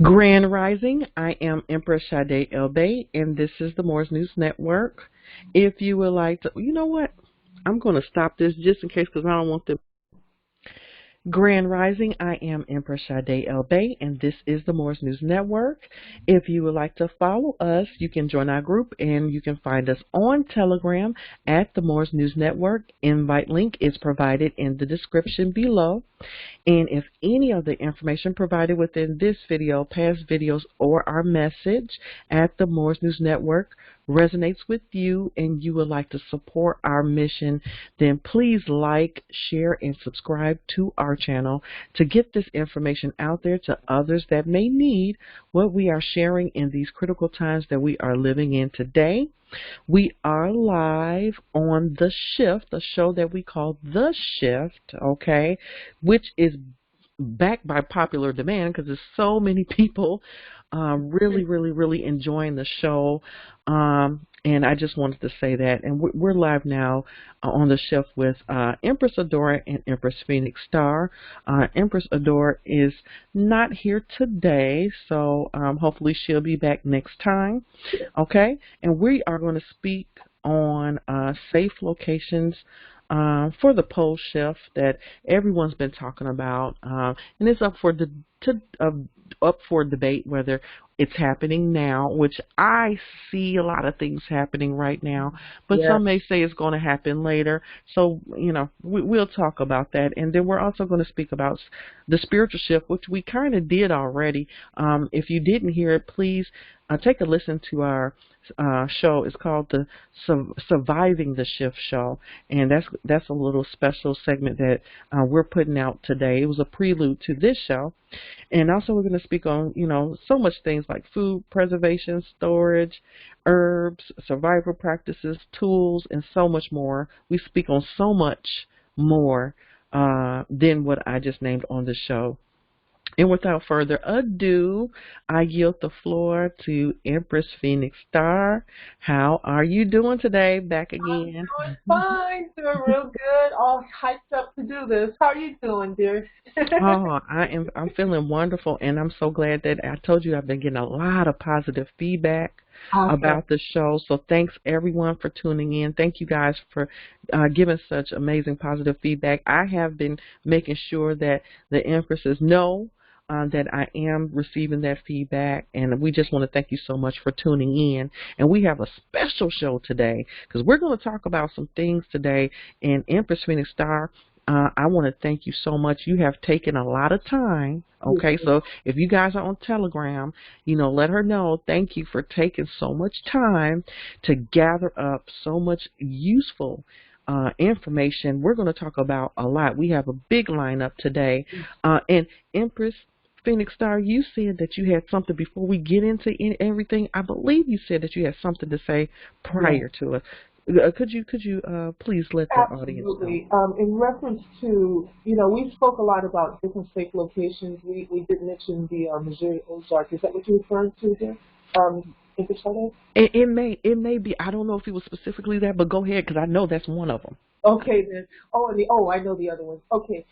Grand Rising, I am Empress Sade Elbay, and this is the Moore's News Network. If you would like to, you know what? I'm going to stop this just in case because I don't want them. Grand Rising, I am Empress Sade Elbay, and this is the Moore's News Network. If you would like to follow us, you can join our group, and you can find us on Telegram at the Moore's News Network. Invite link is provided in the description below. And if any of the information provided within this video, past videos, or our message at the Moore's News Network resonates with you and you would like to support our mission, then please like, share, and subscribe to our channel to get this information out there to others that may need what we are sharing in these critical times that we are living in today. We are live on The Shift, a show that we call The Shift, okay, which is backed by popular demand because there's so many people really enjoying the show. And I just wanted to say that. And we're live now on The Shift with Empress Adaora and Empress Phoenix Star. Empress Adaora is not here today, so hopefully she'll be back next time. Okay? And we are going to speak on safe locations for the pole shift that everyone's been talking about, and it's up for debate whether it's happening now, which I see a lot of things happening right now, but some may say it's going to happen later. So, you know, we'll talk about that. And then we're also going to speak about the spiritual shift, which we kind of did already. If you didn't hear it, please take a listen to our show. It's called the Surviving the Shift show, and that's a little special segment that we're putting out today. It was a prelude to this show. And also we're going to speak on, you know, so much things like food preservation, storage, herbs, survival practices, tools, and so much more. We speak on so much more than what I just named on the show. And without further ado, I yield the floor to Empress Phoenix Star. How are you doing today? Back again. I'm doing fine, doing real good. All hyped up to do this. How are you doing, dear? Oh, I'm feeling wonderful, and I'm so glad that I told you I've been getting a lot of positive feedback about the show. So thanks everyone for tuning in. Thank you guys for giving such amazing positive feedback. I have been making sure that the Empresses know that I am receiving that feedback, and we just want to thank you so much for tuning in. And we have a special show today because we're going to talk about some things today. And Empress Phoenix Star, I want to thank you so much. You have taken a lot of time. Okay, so if you guys are on Telegram, you know, let her know. Thank you for taking so much time to gather up so much useful information. We're going to talk about a lot. We have a big lineup today. And Empress Phoenix Star, you said that you had something before we get into everything. I believe you said that you had something to say prior to it. Could you please let the audience know? Absolutely. In reference to, you know, we spoke a lot about different safe locations. We did mention the Missouri Ozark. Is that what you're referring to there? It may be. I don't know if it was specifically that, but go ahead because I know that's one of them. Okay then. I know the other one. Okay.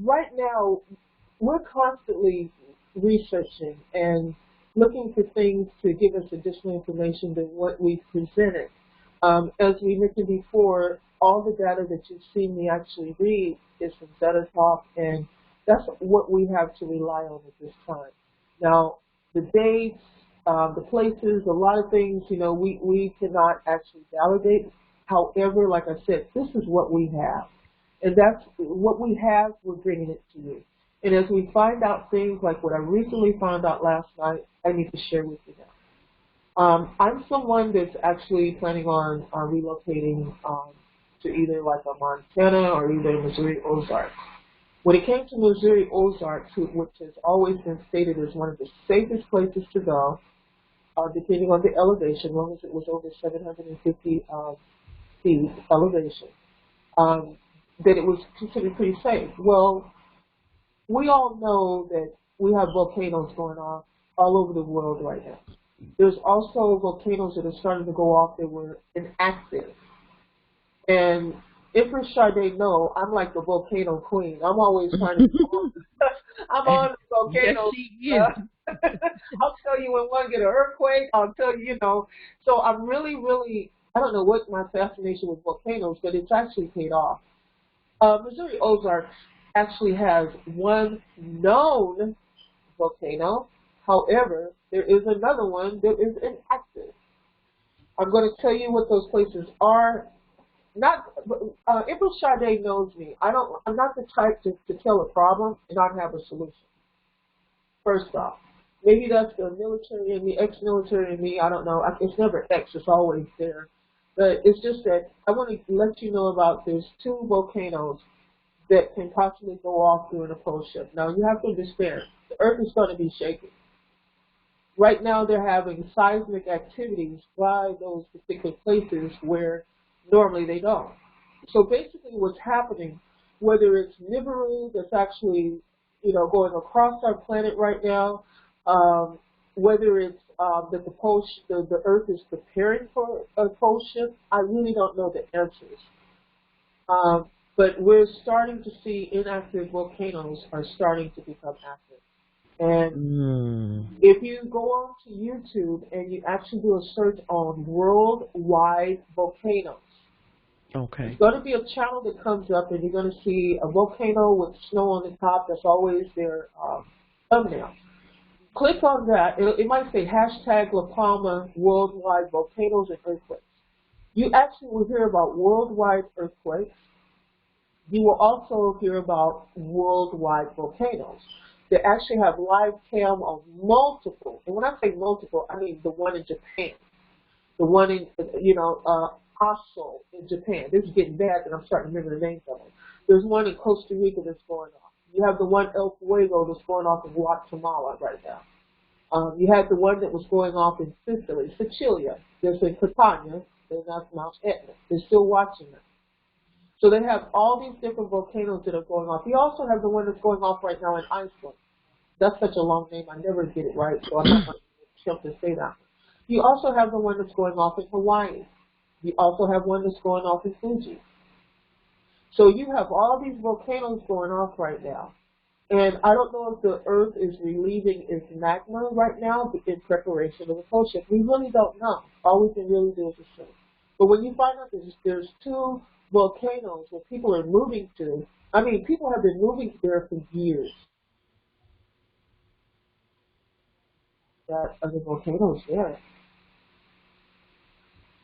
Right now, we're constantly researching and looking for things to give us additional information than what we've presented. As we mentioned before, all the data that you've seen me actually read is from Data Talk, and that's what we have to rely on at this time. Now, the dates, the places, a lot of things, you know, we cannot actually validate. However, like I said, this is what we have. And that's what we have, we're bringing it to you. And as we find out things like what I recently found out last night, I need to share with you now. I'm someone that's actually planning on relocating to either like a Montana or either Missouri Ozarks. When it came to Missouri Ozarks, which has always been stated as one of the safest places to go, depending on the elevation, as long as it was over 750 feet elevation, that it was considered pretty safe. Well, we all know that we have volcanoes going on all over the world right now. There's also volcanoes that are starting to go off that were inactive. And Empress Sade, no, I'm like the volcano queen. I'm always trying to I'm on the volcano. Yes, she is. I'll tell you when one get an earthquake. I'll tell you, So I'm really, really, I don't know what my fascination with volcanoes, but it's actually paid off. Missouri Ozarks actually has one known volcano. However, there is another one that is inactive. I'm going to tell you what those places are. Not Empress Sade knows me. I'm not the type to tell a problem and not have a solution. First off, maybe that's the military in me, ex-military in me. I don't know. It's never ex. It's always there. But it's just that I want to let you know about there's two volcanoes that can possibly go off during a pole shift. Now you have to understand the Earth is going to be shaking. Right now they're having seismic activities by those particular places where normally they don't. So basically what's happening, whether it's Nibiru that's actually, going across our planet right now, whether it's that the Earth is preparing for a pole shift, I really don't know the answers. But we're starting to see inactive volcanoes are starting to become active. And if you go on to YouTube and you actually do a search on worldwide volcanoes, okay, there's going to be a channel that comes up and you're going to see a volcano with snow on the top. That's always their thumbnail. Click on that. It might say hashtag La Palma worldwide volcanoes and earthquakes. You actually will hear about worldwide earthquakes. You will also hear about worldwide volcanoes. They actually have live cam on multiple, and when I say multiple, I mean the one in Japan, the one in, Aso in Japan. This is getting bad, and I'm starting to remember the names of them. There's one in Costa Rica that's going off. You have the one El Fuego that's going off in Guatemala right now. You had the one that was going off in Sicily, Sicilia. There's in Catania, and that's Mount Etna. They're still watching them. So they have all these different volcanoes that are going off. You also have the one that's going off right now in Iceland. That's such a long name, I never get it right, so I'm not going to attempt to say that. You also have the one that's going off in Hawaii. You also have one that's going off in Fuji. So you have all these volcanoes going off right now. And I don't know if the Earth is relieving its magma right now in preparation of a pole shift. We really don't know. All we can really do is assume. But when you find out there's two volcanoes where people are moving to, I mean, people have been moving there for years. That other volcanoes there.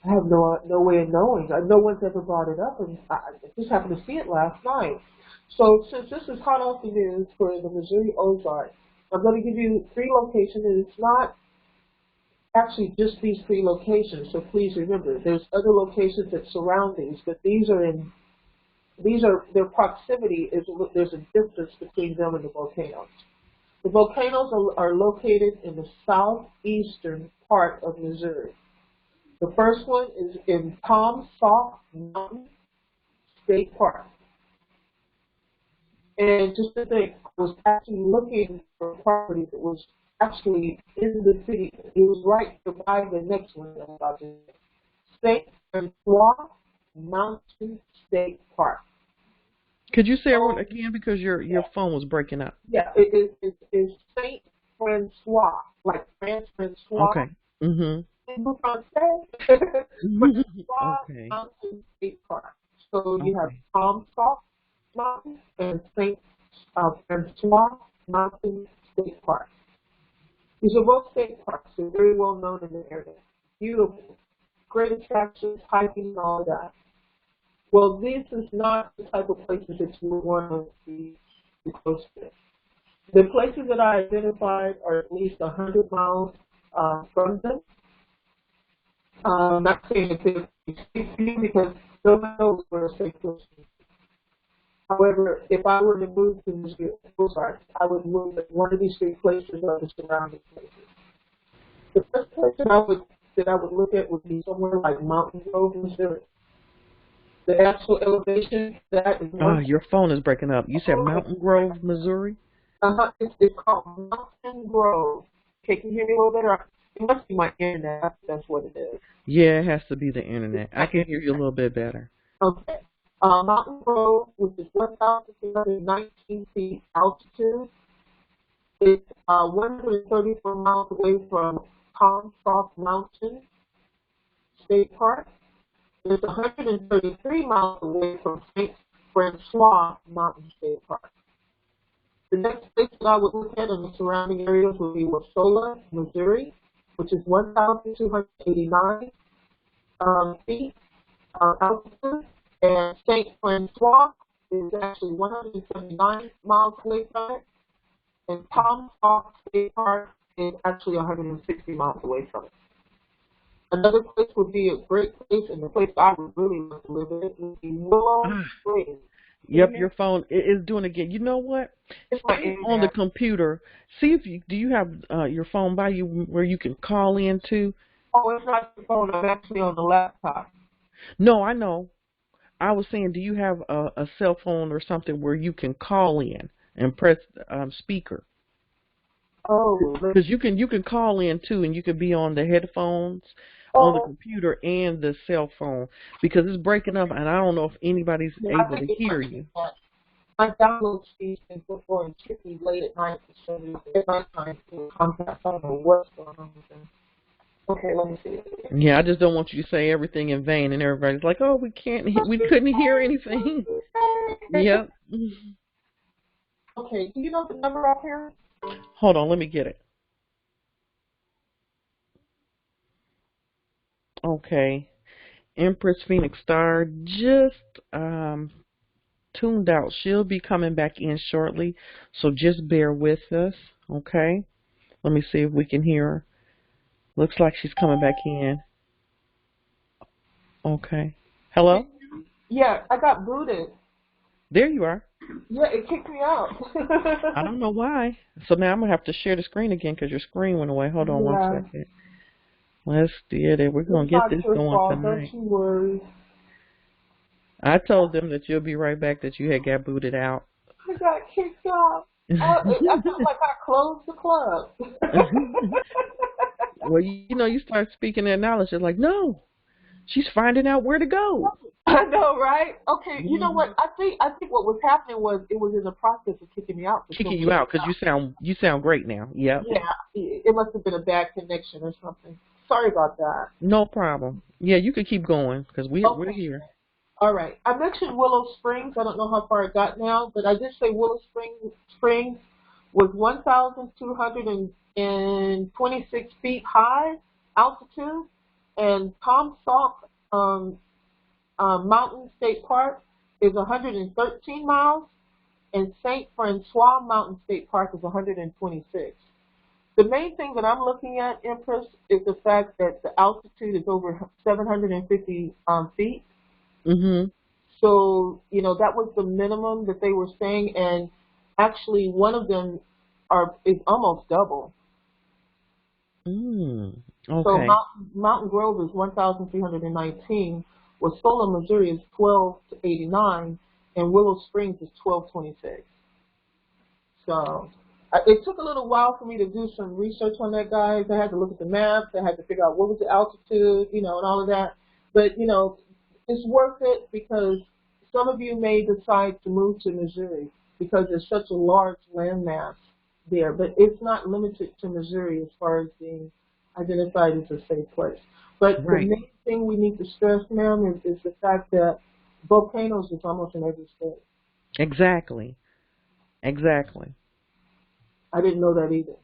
I have no way of knowing. No one's ever brought it up, and I just happened to see it last night. So since this is hot off the news for the Missouri Ozarks, I'm going to give you 3 locations, and it's not actually just these 3 locations. So please remember, there's other locations that surround these, but their proximity is, there's a distance between them and the volcanoes. The volcanoes are located in the southeastern part of Missouri. The first one is in Tom Sauk Mountain State Park. And just to think, I was actually looking for a property that was actually in the city. It was right by the next one that I'm about to say. St. Francois Mountain State Park. Could you say it again, because your phone was breaking up? Yeah, it is St. Francois, like Francois. Okay. Mhm. Okay. Mountain State Park. So you have Tom Sauk Mountain and St. Francois Mountain State Park. These are both state parks. They're very well known in the area. Beautiful. Great attractions, hiking, and all of that. Well, this is not the type of places that you would want to be close to. The places that I identified are at least 100 miles from them. I'm not saying that they're safe for you because no one knows where a safe place is. However, if I were to move to Missouri Ozarks, I would move at one of these 3 places or the surrounding places. The first place that I would look at would be somewhere like Mountain Grove, Missouri. The actual elevation that is. Your phone is breaking up. You said Mountain Grove, Missouri? It's called Mountain Grove. Okay, can you hear me a little better? It must be my internet. That's what it is. Yeah, it has to be the internet. I can hear you a little bit better. Okay. Mountain Grove, which is 1,319 feet altitude. It's 134 miles away from Palm Soft Mountain State Park. It's 133 miles away from St. Francois Mountain State Park. The next place that I would look at in the surrounding areas would be Wasola, Missouri, which is 1,289 feet altitude, and St. Francois is actually 179 miles away from it, and Palm Soft State Park is actually 160 miles away from it. Another place would be a great place, and the place I would really love to live in would be Willow Springs. Yep, your phone is doing it again. You know what? It's my Stay on the computer. See if you have your phone by you where you can call in to. Oh, it's not the phone. I'm actually on the laptop. No, I know. I was saying, do you have a cell phone or something where you can call in and press speaker? Oh, because you can call in too, and you can be on the headphones, on the computer, and the cell phone, because it's breaking up, and I don't know if anybody's able to hear you. My download speed can go and tricky late at night, so at night time to contact. I don't know what's going on with them. Okay, let me see. Yeah, I just don't want you to say everything in vain, and everybody's like, "Oh, we couldn't hear anything." Yep. Okay, do you know the number up here? Hold on, let me get it. Okay, Empress Phoenix Star just tuned out. She'll be coming back in shortly, so just bear with us, okay? Let me see if we can hear her. Looks like she's coming back in. Okay. Hello? Yeah, I got booted. There you are. Yeah, it kicked me out. I don't know why. So now I'm going to have to share the screen again because your screen went away. Hold on 1 second. Let's get it. We're going to get this going tonight. Don't you worry. I told them that you'll be right back, that you had got booted out. I got kicked out. I felt like I closed the club. Well, you start speaking that knowledge. It's like, no, she's finding out where to go. I know, right? Okay, you know what? I think what was happening was it was in the process of kicking me out. Kicking you out because you sound great now. Yep. Yeah, it must have been a bad connection or something. Sorry about that. No problem. Yeah, you could keep going because we're here. All right. I mentioned Willow Springs. I don't know how far it got now, but I did say Willow Springs was 1,226 feet high altitude, and Palm Soft Mountain State Park is 113 miles, and St. Francois Mountain State Park is 126. The main thing that I'm looking at, Empress, is the fact that the altitude is over 750 feet. Mm-hmm. So, that was the minimum that they were saying, and actually one of them is almost double. Okay. So Mountain Grove is 1,319, Wasola, Missouri is 1,289, and Willow Springs is 1,226. So it took a little while for me to do some research on that, guys. I had to look at the maps. I had to figure out what was the altitude, and all of that. But, it's worth it because some of you may decide to move to Missouri because there's such a large landmass there. But it's not limited to Missouri as far as being identified as a safe place. But the main thing we need to stress, ma'am, is the fact that volcanoes is almost in every state. Exactly. I didn't know that either.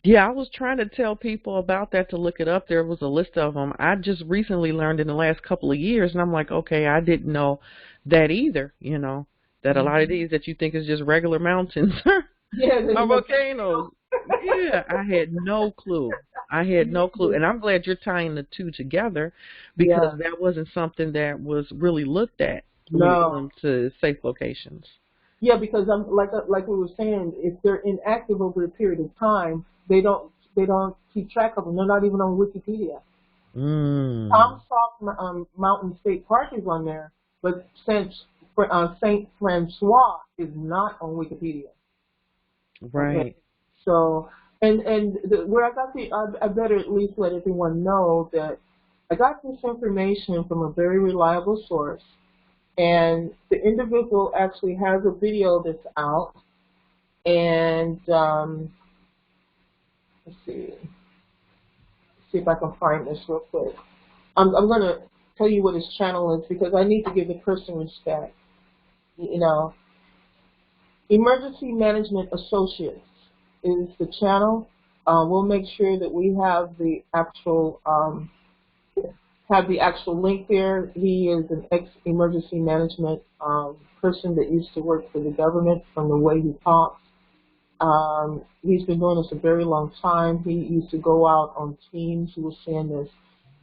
Yeah, I was trying to tell people about that to look it up. There was a list of them. I just recently learned in the last couple of years, and I'm like, okay, I didn't know that either, that a lot of these that you think is just regular mountains are volcanoes. Yeah, I had no clue. And I'm glad you're tying the two together because that wasn't something that was really looked at when it comes to safe locations. Yeah, because I'm like we were saying, if they're inactive over a period of time, they don't keep track of them. They're not even on Wikipedia. Palm Soft Mountain State Park is on there, but St. Francois is not on Wikipedia. Right. Okay. So, where I got I better at least let everyone know that I got this information from a very reliable source. And the individual actually has a video that's out, And let's see if I can find this real quick. I'm going to tell you what his channel is because I need to give the person respect. You know, Emergency Management Associates is the channel. We'll make sure that we have the actual link there. He is an ex-emergency management person that used to work for the government from the way he talks. He's been doing this a very long time. He used to go out on teams. He was saying this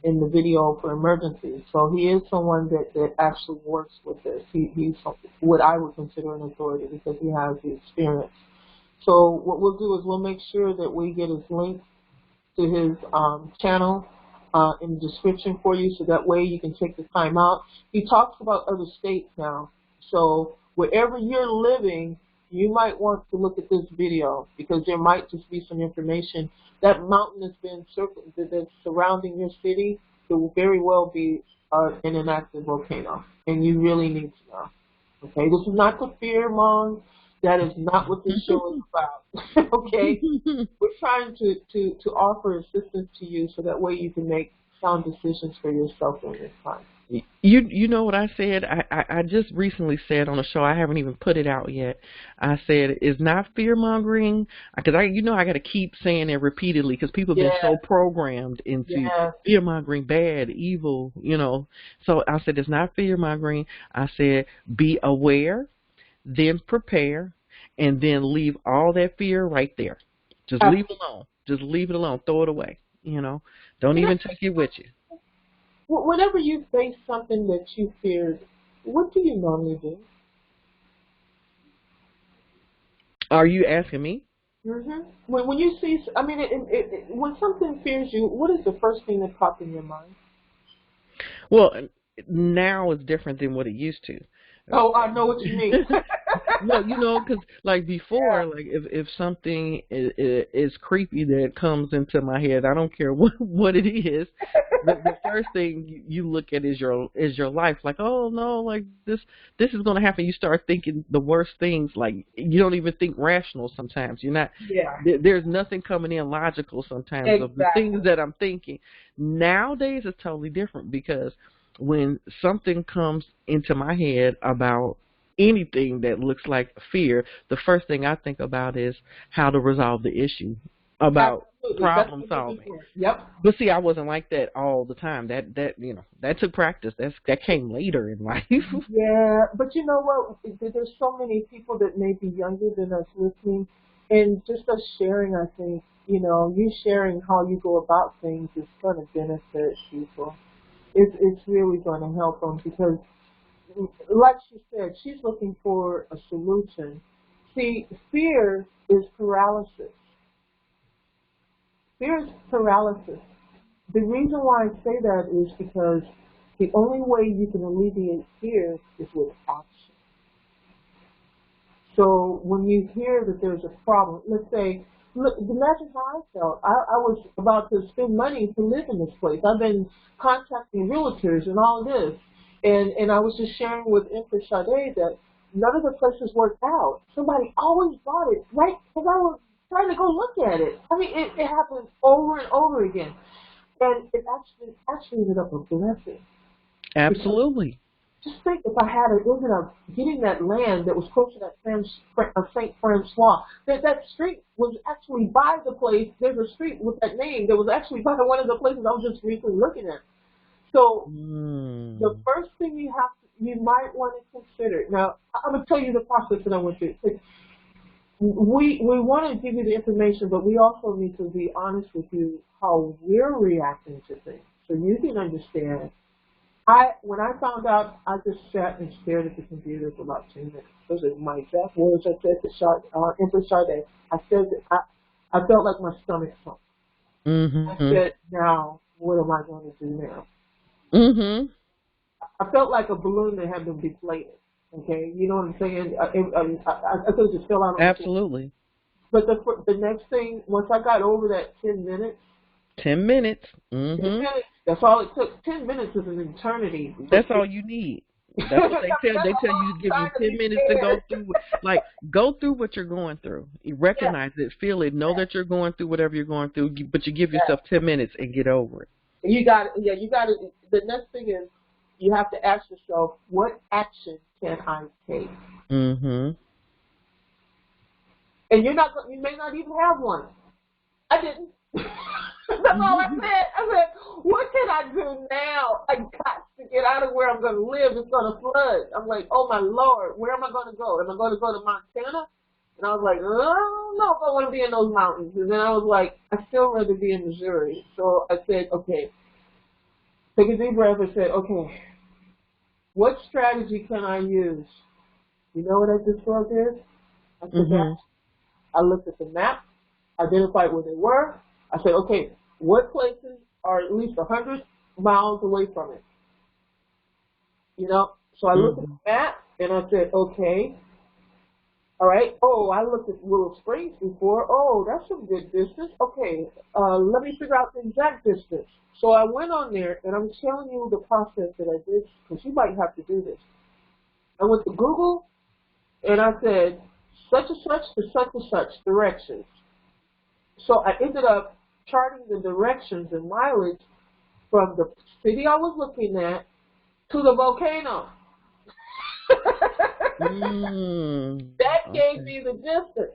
in the video for emergencies. So he is someone that actually works with this. He's what I would consider an authority because he has the experience. So what we'll do is we'll make sure that we get his link to his channel in the description for you so that way you can take the time out. He talks about other states now. So wherever you're living, you might want to look at this video because there might just be some information. That mountain that's surrounding your city could very well be an inactive volcano, and you really need to know. Okay, this is not to fear mong. That is not what this show is about. Okay, we're trying to offer assistance to you so that way you can make sound decisions for yourself during this time. You know what I said? I just recently said on a show, I haven't even put it out yet. I said it's not fear mongering because I got to keep saying it repeatedly because people have been so programmed into fear mongering, bad, evil, So I said it's not fear mongering. I said be aware, then prepare, and then leave all that fear right there. Just leave it alone. Just leave it alone. Throw it away. Don't even take it with you. Whenever you face something that you feared, what do you normally do? Are you asking me? Mm-hmm. When you see, when something fears you, what is the first thing that pops in your mind? Well, now it's different than what it used to. Oh, I know what you mean. No, because like before, like if something is creepy that comes into my head, I don't care what it is. The first thing you look at is your life. Like, oh no, like this is going to happen. You start thinking the worst things. Like you don't even think rational sometimes. You're not. Yeah. There's nothing coming in logical sometimes of the things that I'm thinking. Nowadays it's totally different because when something comes into my head about anything that looks like fear, the first thing I think about is how to resolve the issue, about problem solving. Yep. But see, I wasn't like that all the time. That took practice. That came later in life. Yeah, but you know what? There's so many people that may be younger than us listening, and just us sharing, I think, you sharing how you go about things is going to benefit people. It's really going to help them because, like she said, she's looking for a solution. See, fear is paralysis. Fear is paralysis. The reason why I say that is because the only way you can alleviate fear is with action. So when you hear that there's a problem, let's say, look, imagine how I felt. I was about to spend money to live in this place. I've been contacting realtors and all of this. And I was just sharing with Empress that none of the places worked out. Somebody always bought it, right? Because I was trying to go look at it. I mean, it happens over and over again. And it actually ended up a blessing. Absolutely. Just think if I had ended up getting that land that was close to that St. Francois, that street was actually by the place. There's a street with that name that was actually by one of the places I was just recently looking at. So the first thing you might want to consider. Now, I'm going to tell you the process that I went through. We want to give you the information, but we also need to be honest with you how we're reacting to things so you can understand. When I found out, I just sat and stared at the computer for about 10 minutes. Those are my exact words I said to Empress Sade. I said that I felt like my stomach sunk. I said, now, what am I going to do now? I felt like a balloon that had been deflated. Okay, you know what I'm saying? I could have just fell out. Absolutely. But the next thing, once I got over that 10 minutes. 10 minutes. 10 minutes. That's all it took. 10 minutes is an eternity. That's all you need. That's what they tell. That's They a tell you long to give you time to 10 be minutes to go scared. through. Like, go through what you're going through. You Yeah, recognize it, feel it, know that you're going through whatever you're going through, but you give yeah. yourself 10 minutes and get over it. You got it. Yeah, you got it. The next thing is you have to ask yourself, what action can I take? Mm-hmm. And you may not even have one. I didn't. That's all I said. I said, what can I do now? I got to get out of where I'm going to live. It's going to flood. I'm like, oh my Lord, where am I going to go? Am I going to go to Montana? And I was like, oh, I don't know if I want to be in those mountains. And then I was like, I'd still rather be in Missouri. So I said, okay, take a deep breath and said, okay, what strategy can I use? You know what I just wrote there? I said, Mm-hmm. I looked at the map, identified where they were. I said, okay, what places are at least 100 miles away from it? You know, so I looked at Mm-hmm. the map and I said, okay, all right. Oh, I looked at Willow Springs before. Oh, that's some good distance. Okay, let me figure out the exact distance. So I went on there and I'm telling you the process that I did because you might have to do this. I went to Google and I said, such and such to such and such directions. So I ended up charting the directions and mileage from the city I was looking at to the volcano. Mm. That gave Okay. me the distance.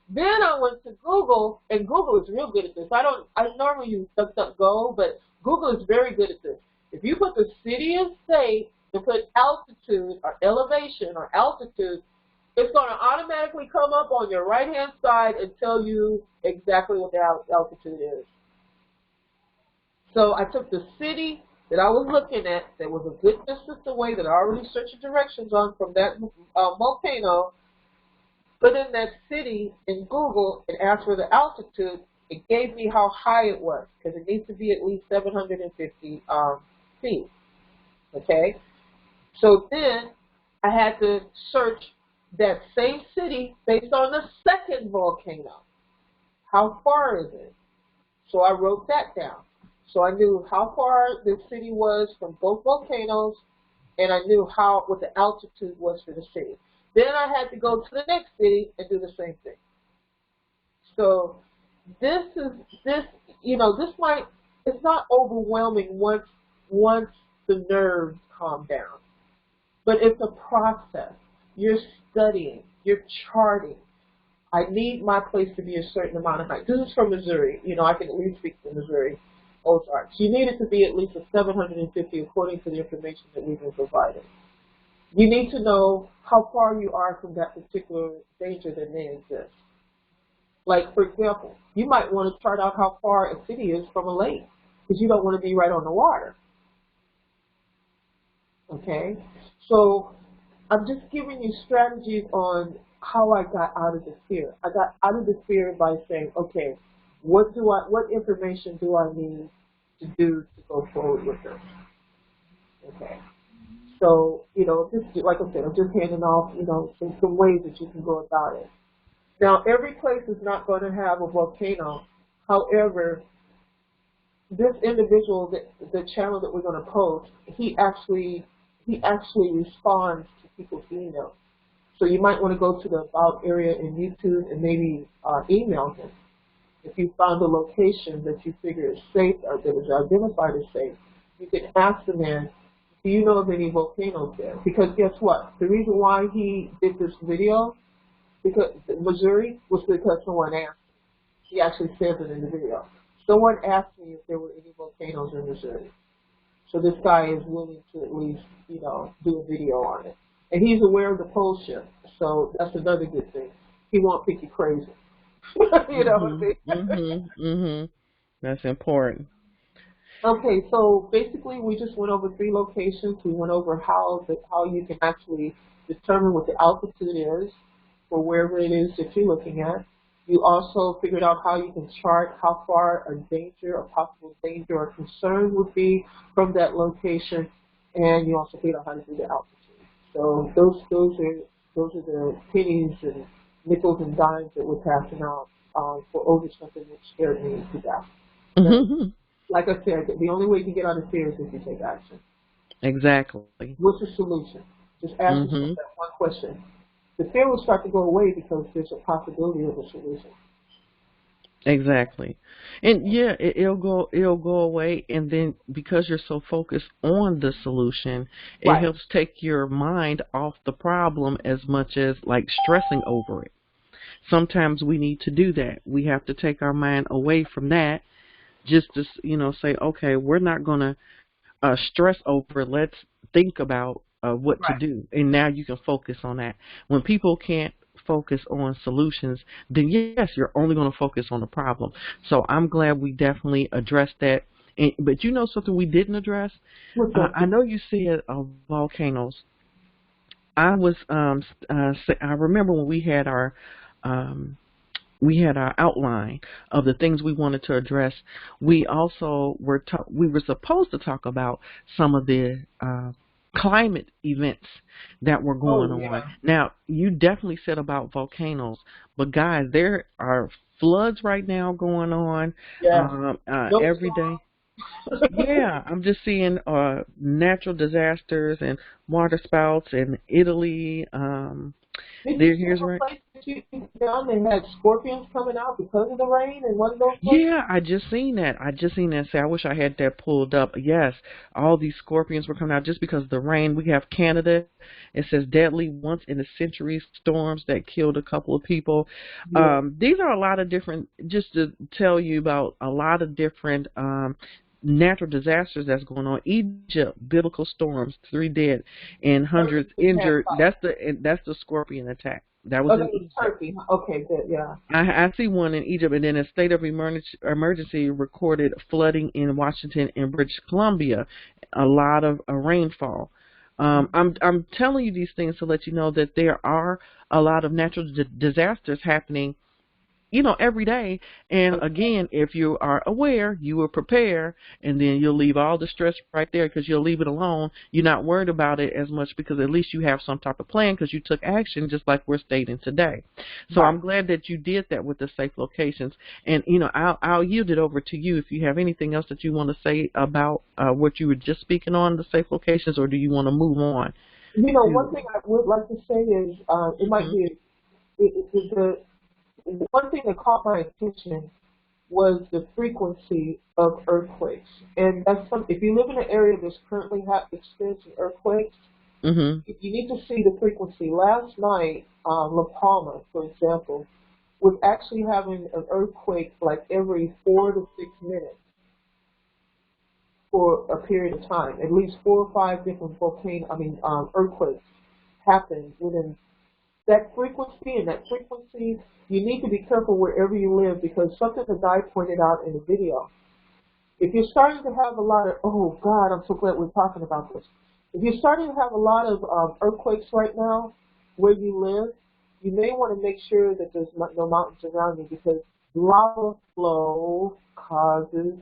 Then I went to Google, and Google is real good at this. I normally use DuckDuckGo, but Google is very good at this. If you put the city and state and put altitude or elevation or altitude, it's going to automatically come up on your right-hand side and tell you exactly what the altitude is. So I took the city that I was looking at that was a good distance away that I already searched directions on from that volcano, put in that city in Google and asked for the altitude. It gave me how high it was because it needs to be at least 750 feet. Okay? So then I had to search that same city based on the second volcano. How far is it? So I wrote that down. So I knew how far the city was from both volcanoes, and I knew what the altitude was for the city. Then I had to go to the next city and do the same thing. So this is this this might it's not overwhelming once the nerves calm down, but it's a process. You're studying, you're charting. I need my place to be a certain amount of height. This is from Missouri. I can at least speak for Missouri Ozarks. You need it to be at least a 750 according to the information that we've been provided. You need to know how far you are from that particular danger that may exist. Like, for example, you might want to chart out how far a city is from a lake because you don't want to be right on the water. Okay? So I'm just giving you strategies on how I got out of the fear. I got out of the fear by saying, okay, what information do I need to do to go forward with this? Okay. So, just like I said, I'm just handing off, some ways that you can go about it. Now, every place is not going to have a volcano. However, this individual, the channel that we're going to post, he actually responds to people's emails. So you might want to go to the About area in YouTube and maybe email him. If you found a location that you figure is safe or that is identified as safe, you can ask the man, do you know of any volcanoes there? Because guess what? The reason why he did this video, because Missouri, was because someone asked. He actually says it in the video. Someone asked me if there were any volcanoes in Missouri. So this guy is willing to at least, do a video on it. And he's aware of the pole shift, so that's another good thing. He won't think you crazy. you know what I Mhm. mean? Mhm. Mhm. That's important. Okay, so basically we just went over 3 locations. We went over how you can actually determine what the altitude is for wherever it is that you're looking at. You also figured out how you can chart how far a danger, a possible danger or concern would be from that location, and you also figured out how to do the altitude. So those are the pennies and nickels and dimes that we're passing out for over something that scared me to death. But Mhm. like I said, the only way you can get out of fear is if you take action. Exactly. What's the solution? Just ask yourself Mhm. that one question. The fear will start to go away because there's a possibility of a solution. Exactly. And yeah, it'll go away, and then because you're so focused on the solution, it Right. helps take your mind off the problem as much as like stressing over it. Sometimes we need to do that. We have to take our mind away from that just to, say, okay, we're not going to stress over it. Let's think about what to Right. do. And now you can focus on that. When people can't focus on solutions, then yes, you're only going to focus on the problem. So I'm glad we definitely addressed that. But you know something we didn't address? What's that? I know you said volcanoes. I was I remember when um, we had our outline of the things we wanted to address. We also we were supposed to talk about some of the climate events that were going Oh on. yeah. Now, you definitely said about volcanoes, but guys, there are floods right now going on Yeah. No every day. Yeah, I'm just seeing natural disasters and water spouts in Italy. Did you There, see here's a right. place that you found that had scorpions coming out because of the rain in one of those places? Yeah, I just seen that. I just seen that. Say, I wish I had that pulled up. Yes, all these scorpions were coming out just because of the rain. We have Canada. It says deadly once in a century storms that killed a couple of people. Yeah. These are a lot of different. Just to tell you about a lot of different natural disasters that's going on. Egypt, biblical storms, 3 dead and hundreds Turkey just had injured. five. That's the scorpion attack. That was Oh, in that was Egypt. Turkey. Okay, good. Yeah. I see one in Egypt, and then a state of emergency recorded flooding in Washington and British Columbia, a lot of rainfall. I'm telling you these things to let you know that there are a lot of natural disasters happening, every day. And again, if you are aware, you will prepare, and then you'll leave all the stress right there because you'll leave it alone. You're not worried about it as much because at least you have some type of plan because you took action, just like we're stating today. So Right. I'm glad that you did that with the safe locations. And I'll yield it over to you if you have anything else that you want to say about what you were just speaking on, the safe locations, or do you want to move on One to? thing I would like to say is it might Mhm. be the one thing that caught my attention was the frequency of earthquakes, and that's something. If you live in an area that's currently experiencing earthquakes, Mhm. you need to see the frequency. Last night, La Palma, for example, was actually having an earthquake like every 4 to 6 minutes for a period of time. At least 4 or 5 different earthquakes happened within that frequency. And that frequency, you need to be careful wherever you live because something the guy pointed out in the video. If you're starting to have a lot of, oh God, I'm so glad we're talking about this. If you're starting to have a lot of earthquakes right now where you live, you may want to make sure that there's no mountains around you because lava flow causes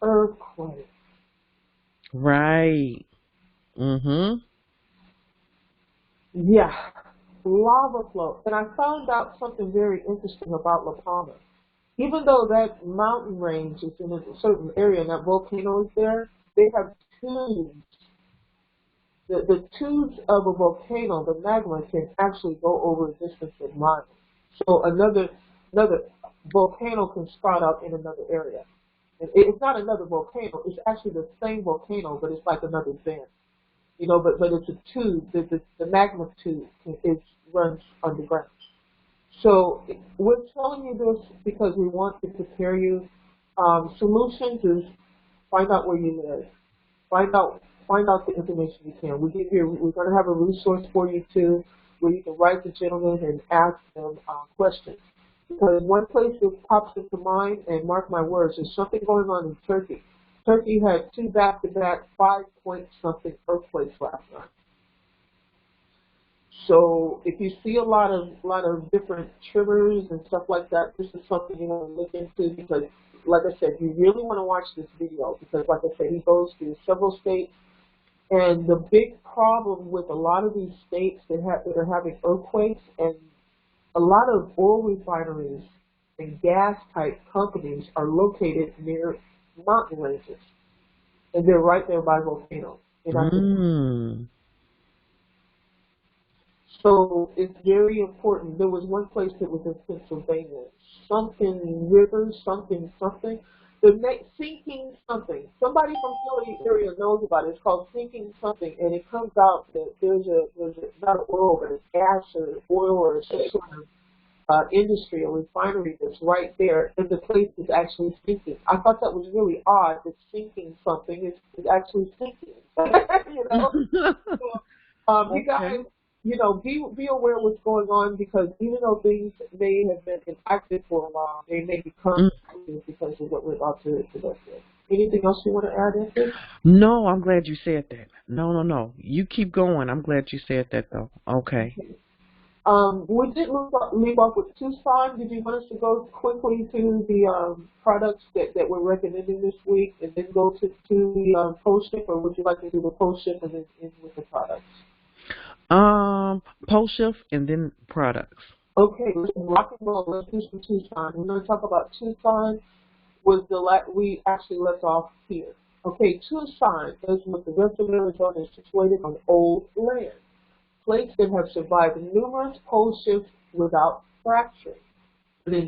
earthquakes. Right. Mhm. Yeah, lava flow. And I found out something very interesting about La Palma. Even though that mountain range is in a certain area and that volcano is there, they have tubes. The tubes of a volcano, the magma can actually go over a distance of miles. So another volcano can sprout out in another area. And it's not another volcano. It's actually the same volcano, but it's like another vent. But it's a tube. The magma tube runs underground. So we're telling you this because we want to prepare you. Solutions is find out where you live. Find out the information you can. We're going to have a resource for you too, where you can write the gentleman and ask them questions. Because one place that pops into mind, and mark my words, there's something going on in Turkey. Turkey had two back-to-back 5 point something earthquakes last night. So if you see a lot of different tremors and stuff like that, this is something you want to look into because, like I said, you really want to watch this video because, like I said, he goes through several states, and the big problem with a lot of these states that are having earthquakes, and a lot of oil refineries and gas type companies are located near mountain ranges, and they're right there by volcanoes. And I could. Mm. So it's very important. There was one place that was in Pennsylvania, something river, something something. Sinking something. Somebody from Philly area knows about it. It's called sinking something, and it comes out that there's a not oil, but it's gas or oil or some sort of industry or refinery that's right there, and the place is actually sinking. I thought that was really odd. That sinking something is actually sinking. you know. You Okay. guys, be aware of what's going on because even though things may have been inactive for a while, they may become Mm. active because of what we're about to go through. Anything else you want to add, Empress? No, I'm glad you said that. No, no, no. You keep going. I'm glad you said that though. Okay. Okay. We did leave off with Tucson. Did you want us to go quickly to the products that we're recommending this week and then go to the post ship, or would you like to do the post ship and then end with the products? Post shift and then products. Okay, let's rock and roll. Let's do some Tucson. We're going to talk about Tucson. We actually left off here. Okay, Tucson is with the rest of Arizona is situated on old land. Plates that have survived numerous pole shifts without fracturing. But as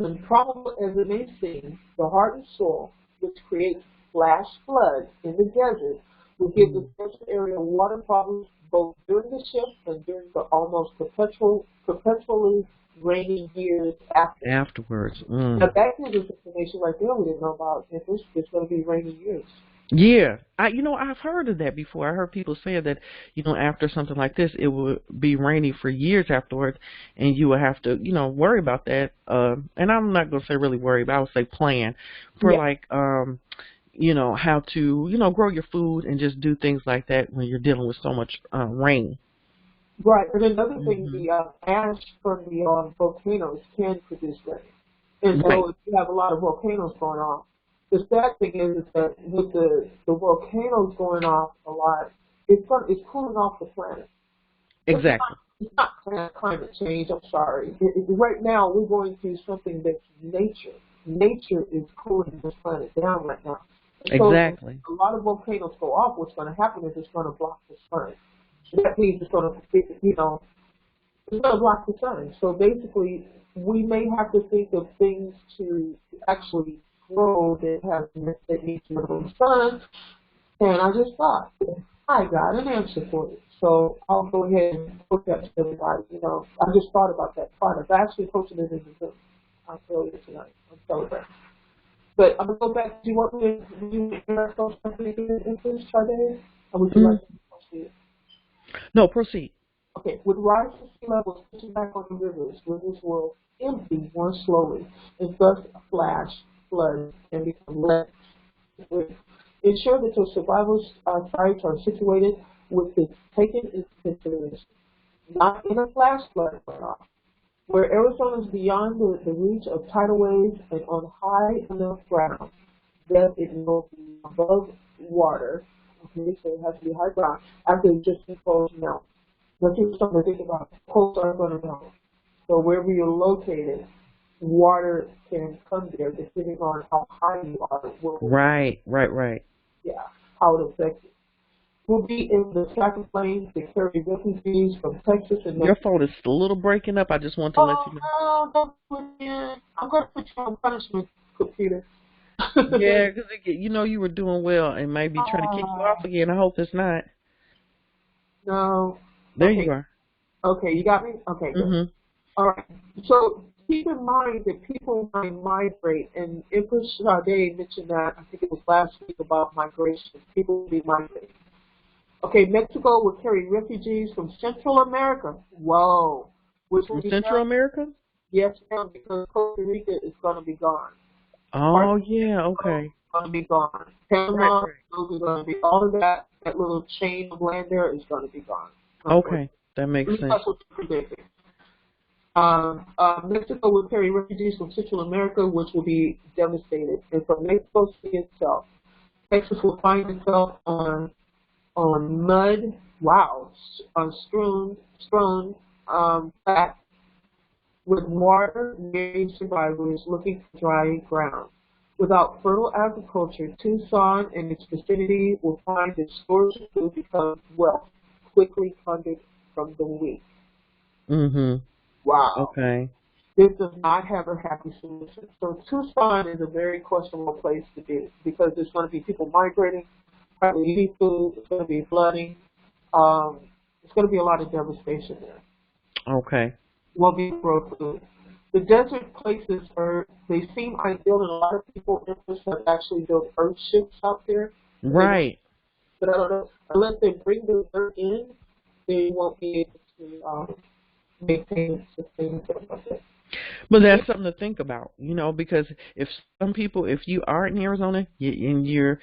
improbable as it may seem, the hardened soil, which creates flash floods in the desert, will give the Mm. desert area water problems both during the shift and during the almost perpetually raining years after. Afterwards. Now Mm. that gives us information right there we didn't know about. If it's going to be raining years. Yeah, I've heard of that before. I heard people say that, after something like this, it would be rainy for years afterwards, and you would have to, worry about that. And I'm not gonna say really worry, but I would say plan for Yeah. like, how to, grow your food and just do things like that when you're dealing with so much rain. Right, and another thing, Hmm. the ash from the volcanoes can produce rain. And Right. so if you have a lot of volcanoes going off, the sad thing is that with the volcanoes going off a lot, it's cooling off the planet. Exactly. It's not climate change, I'm sorry. Right now, we're going through something that's nature. Nature is cooling this planet down right now. And so if Exactly. a lot of volcanoes go off, what's going to happen is it's going to block the sun. So that means it's going to, it's going to block the sun. So basically, we may have to think of things to actually grow that need to the sun. And I just thought, I got an answer for it. So I'll go ahead and put that to everybody. I just thought about that product. I actually posted it in the Zoom. I'll tell you tonight. I'm celebrating. But I'm going to go back. Do you want me to do something again in this, Sade? Or would you Mm. like to proceed? No, proceed. Okay, with rising sea levels pushing back on the rivers will empty more slowly, and thus flash floods and become less. Ensure that your survival sites are situated with this taken into consideration, not in a flash flood runoff, where Arizona is beyond the reach of tidal waves and on high enough ground that it will be above water. Okay, so it has to be high ground after it just before melt. Let's just start to think about coasts are going to melt. So wherever you're located, water can come there depending on how high you are. Right, right, right. Yeah, how it affects you. We'll be in the traffic lanes that carry refugees from Texas and Your Mexico. phone is a little breaking up. I just want to let Oh, you know. no, don't put me in. I'm going to put you on punishment, computer. Yeah, because you were doing well and maybe trying to kick you off uh, again. I hope it's not. no. There you Okay. are. Okay, you got me? Okay, good. Mhm. All right. So keep in mind that people might migrate, and Empress Sade mentioned that, I think it was last week, about migration. People will be migrating. Okay, Mexico will carry refugees from Central America. Whoa. Which will From be Central done? America? Yes, ma'am, because Costa Rica is going to be gone. Parts Oh of yeah. Mexico Okay. is going to be gone. Right. Panama, Right. those are going to be, all of that little chain of land there is going to be gone, unfortunately. Okay. That At makes least sense. that's what they're predicting. Mexico will carry refugees from Central America, which will be devastated. And from Mexico City itself, Texas will find itself on mud, wow, on strewn flat with water, weary survivors looking for dry ground. Without fertile agriculture, Tucson and its vicinity will find that storage of food becomes wealth, quickly funded from the weak. Mhm. Wow. Okay. This does not have a happy solution. So Tucson is a very questionable place to be because there's going to be people migrating, hardly eating food, it's going to be flooding, um, it's going to be a lot of devastation there. Okay. Won't be grow food. The desert places are, they seem ideal, and a lot of people interested have actually built earth ships out there. And they, Right. but I don't know, unless they bring the earth in, they won't be able to maintain and sustain something like that. But that's something to think about, because if some people, if you are in Arizona and you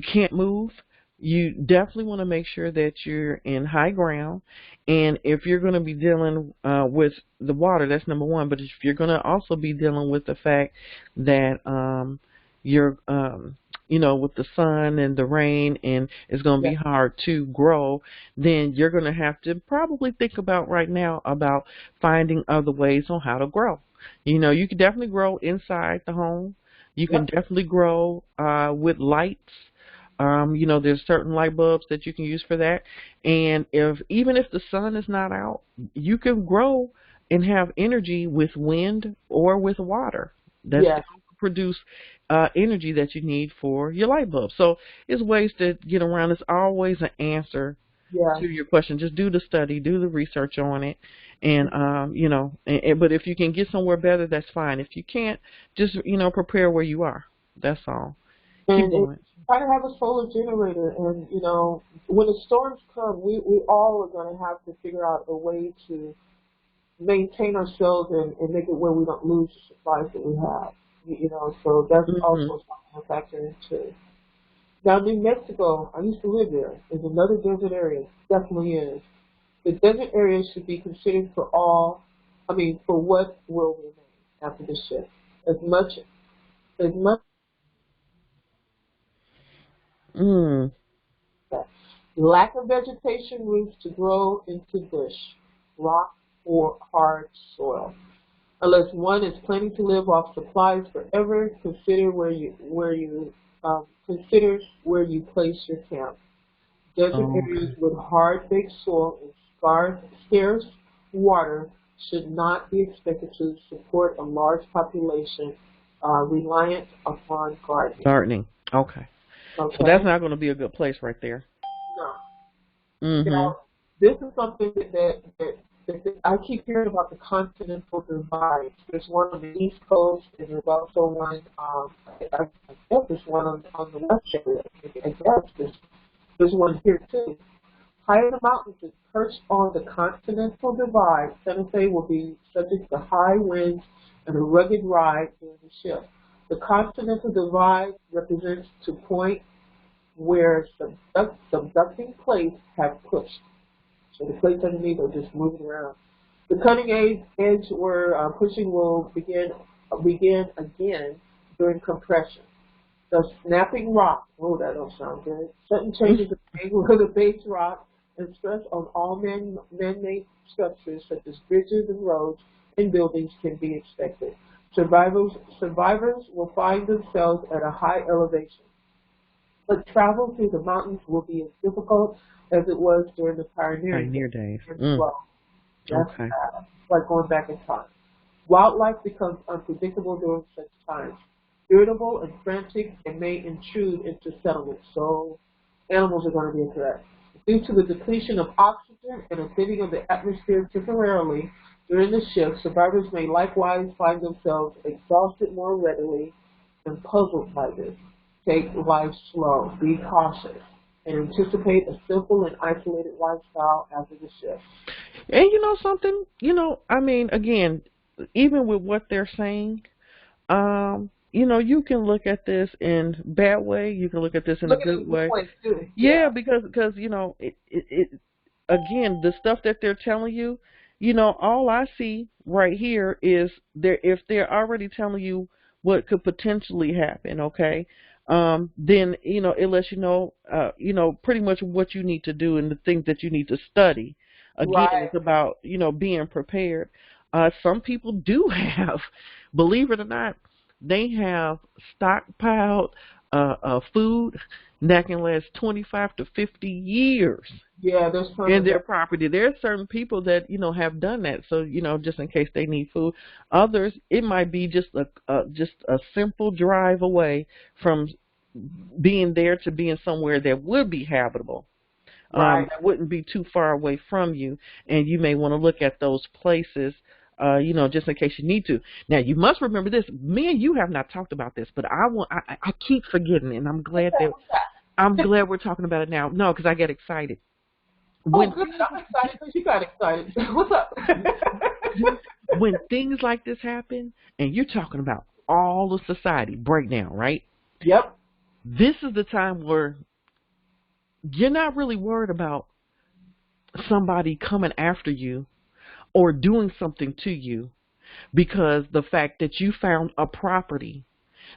can't move, you definitely want to make sure that you're in high ground. And if you're going to be dealing with the water, that's number one. But if you're going to also be dealing with the fact that you're, with the sun and the rain, and it's going to Yeah, be hard to grow, then you're going to have to probably think about right now about finding other ways on how to grow. You can definitely grow inside the home. You can yep, definitely grow with lights. There's certain light bulbs that you can use for that. And even if the sun is not out, you can grow and have energy with wind or with water. That's yes, going to produce energy that you need for your light bulb. So it's ways to get around. It's always an answer yes. to your question. Just do the study, do the research on it, and but if you can get somewhere better, that's fine. If you can't, just prepare where you are. That's all. Keep And going. try to have a solar generator. And, when the storms come, we all are going to have to figure out a way to maintain ourselves and make it where we don't lose the supplies that we have. So that's Mhm. also something to factor into. Now, New Mexico, I used to live there, is another desert area. Definitely is. The desert area should be considered for what will remain after the shift. As much Mm. lack of vegetation roots to grow into bush, rock, or hard soil. Unless one is planning to live off supplies forever, consider where you place your camp. Desert Oh, areas okay. with hard baked soil and scarce water should not be expected to support a large population reliant upon gardening. Gardening. Okay. So that's Okay? not going to be a good place right there. No. Mhm. Now, this is something that I keep hearing about, the continental divide. There's one on the East Coast, and there's also one, I guess there's one on the West area. I guess there's one here too. High in the mountains and perched on the continental divide, Santa Fe will be subject to high winds and a rugged ride during the shift. The continental divide represents the point where subducting plates have pushed. So the plates underneath are just moving around. The cutting edge where pushing will begin again during compression. The snapping rock, oh, that don't sound good. Sudden changes in the angle of the base rock and stress on all man-made structures such as bridges and roads and buildings can be expected. Survivors will find themselves at a high elevation, but travel through the mountains will be as difficult as it was during the pioneering days Pioneer days. as Mm. well. That's Okay. sad. It's like going back in time. Wildlife becomes unpredictable during such times, irritable and frantic, and may intrude into settlements. So animals are going to be a threat. Due to the depletion of oxygen and a thinning of the atmosphere temporarily during the shift, survivors may likewise find themselves exhausted more readily and puzzled by this. Take life slow, be cautious, and anticipate a simple and isolated lifestyle after the shift. And something, again, even with what they're saying, you can look at this in a bad way. You can look at this in a Look at it good in good way. ways too. Yeah, Yeah. because again, the stuff that they're telling you, all I see right here is if they're already telling you what could potentially happen, okay, then it lets pretty much what you need to do and the things that you need to study. Again, Right. it's about being prepared. Some people do have, believe it or not, they have stockpiled food that can last 25 to 50 years Yeah, there's some in of their that. property. There are certain people that have done that. So just in case they need food. Others, it might be just a simple drive away from being there to being somewhere that would be habitable. Right. That wouldn't be too far away from you, and you may want to look at those places. Just in case you need to. Now, you must remember this. Me and you have not talked about this, but I keep forgetting, and What's that? What's that? I'm glad we're talking about it now. No, because I get excited. Oh, When good. I'm excited because you got excited. What's up? when things like this happen, and you're talking about all of society breakdown, right? Yep. This is the time where you're not really worried about somebody coming after you or doing something to you, because the fact that you found a property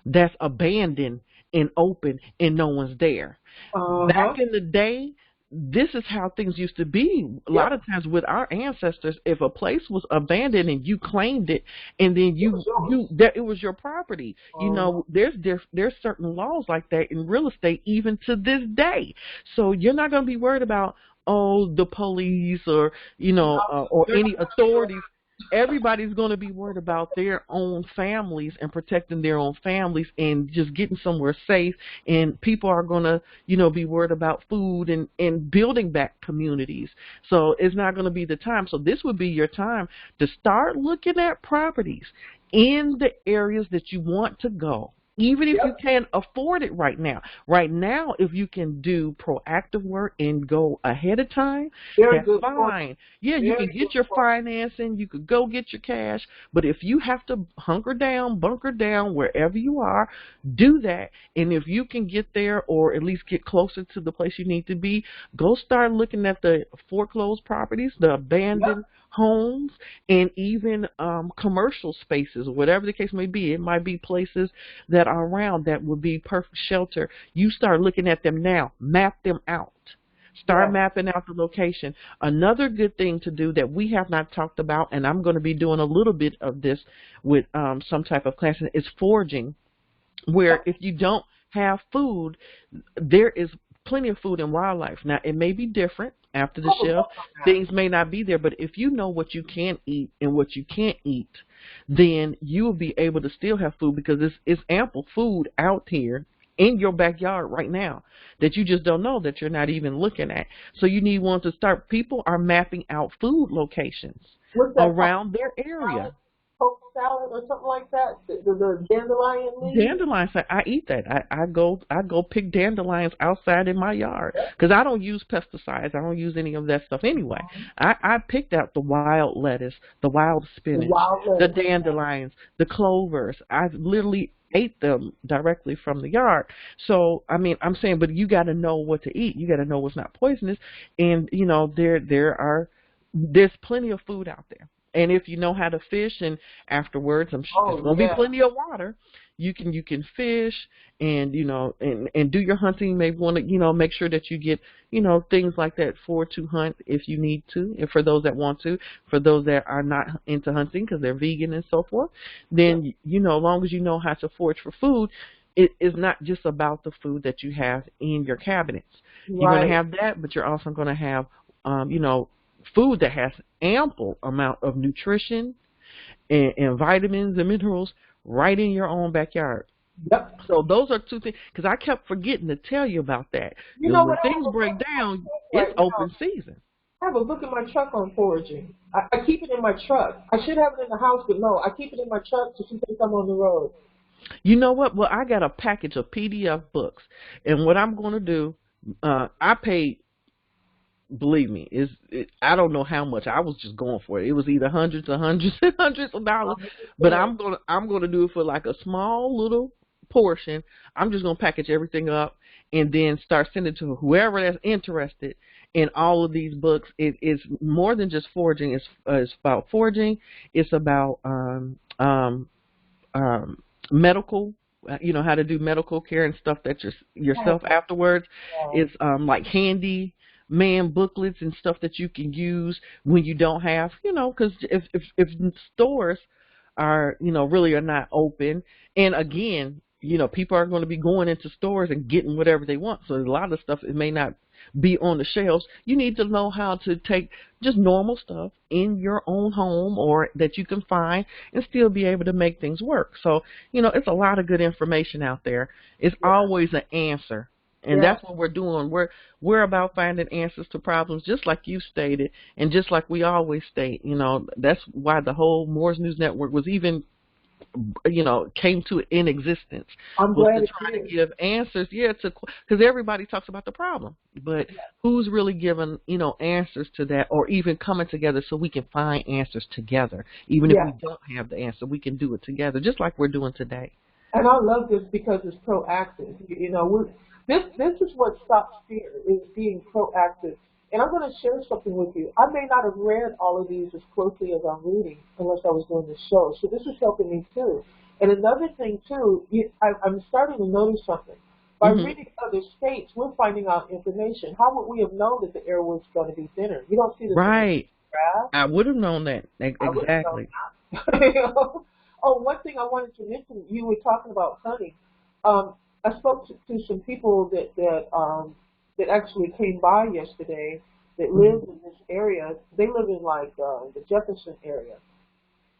that's abandoned and open and no one's there. Back Uh-huh. in the day, this is how things used to be. A lot Yep. of times with our ancestors, if a place was abandoned and you claimed it, and then It was yours. that it was your property. Uh-huh. There's certain laws like that in real estate even to this day. So you're not going to be worried about, the police or No, or they're not any coming to your authorities. Everybody's going to be worried about their own families and protecting their own families and just getting somewhere safe. And people are going to, be worried about food and building back communities. So it's not going to be the time. So this would be your time to start looking at properties in the areas that you want to go. Even if you Yep. can't afford it right now. Right now, if you can do proactive work and go ahead of time, Very that's good point. fine. Yeah, you can Very good get your point. financing, you could go get your cash, but if you have to hunker down, bunker down wherever you are, do that. And if you can get there or at least get closer to the place you need to be, go start looking at the foreclosed properties, the Yep. abandoned homes, and even commercial spaces, whatever the case may be. It might be places that are around that would be perfect shelter. You start looking at them now, map them out. Start Yes. mapping out the location. Another good thing to do that we have not talked about, and I'm going to be doing a little bit of this with some type of class, is foraging, where Yep. if you don't have food, there is plenty of food and wildlife. Now, it may be different after the Oh, shelf. love that. Things may not be there, but if you know what you can eat and what you can't eat, then you will be able to still have food, because it's ample food out here in your backyard right now that you just don't know, that you're not even looking at. So you need one to start. People are mapping out food locations What's that called? around their Salad? area. Poke salad or something like that? The dandelion leaves? Dandelions, I eat that. I go pick dandelions outside in my yard because I don't use pesticides. I don't use any of that stuff anyway. I picked out the wild lettuce, the wild The spinach, wild the lettuce. dandelions, the clovers. I literally ate them directly from the yard. So I mean, I'm saying, but you got to know what to eat. You got to know what's not poisonous, and there's plenty of food out there. And if you know how to fish, and afterwards, there's Oh, going to be yeah. plenty of water. You can fish, and and do your hunting. You may want to make sure that you get things like that to hunt if you need to, and for those that want to. For those that are not into hunting because they're vegan and so forth, Yep. then as long as you know how to forage for food, it is not just about the food that you have in your cabinets. You're going to Right. have that, but you're also going to have food that has ample amount of nutrition and vitamins and minerals right in your own backyard. Yep. So those are two things, because I kept forgetting to tell you about that. You know When what? I things have a break book in my down, truck it's right now. open season. I have a book in my truck on foraging. I keep it in my truck. I should have it in the house, but no, I keep it in my truck just in case I'm on the road. You know what? Well, I got a package of PDF books, and what I'm going to do, I paid. Believe me, I don't know how much. I was just going for it. It was either hundreds and hundreds and hundreds of dollars, but Yeah. I'm gonna do it for like a small little portion. I'm just gonna package everything up and then start sending to whoever that's interested in all of these books. It's more than just foraging. It's about foraging. It's about um, medical. How to do medical care and stuff that yourself afterwards. It's like handy man booklets and stuff that you can use when you don't have, because if stores are, really are not open. And again, people are going to be going into stores and getting whatever they want. So a lot of stuff, it may not be on the shelves. You need to know how to take just normal stuff in your own home or that you can find and still be able to make things work. So, it's a lot of good information out there. It's Yeah. always an answer. And Yeah. that's what we're doing. We're about finding answers to problems, just like you stated, and just like we always state. That's why the whole Moore's News Network was even, came to in existence, I'm was glad to it try to did. give answers. Yeah, because everybody talks about the problem, but who's really giving, answers to that, or even coming together so we can find answers together. Even if we Yeah. don't have the answer, we can do it together, just like we're doing today. And I love this because it's proactive. This is what stops fear, is being proactive. And I'm going to share something with you. I may not have read all of these as closely as I'm reading unless I was doing this show. So this is helping me too. And another thing too, I'm starting to notice something. By Hmm. reading other states, we're finding out information. How would we have known that the air was going to be thinner? You don't see this in the Right. graph. I would have known that. I would have known Exactly. that. Oh, one thing I wanted to mention, you were talking about honey. I spoke to some people that actually came by yesterday that Hmm. live in this area. They live in like the Jefferson area,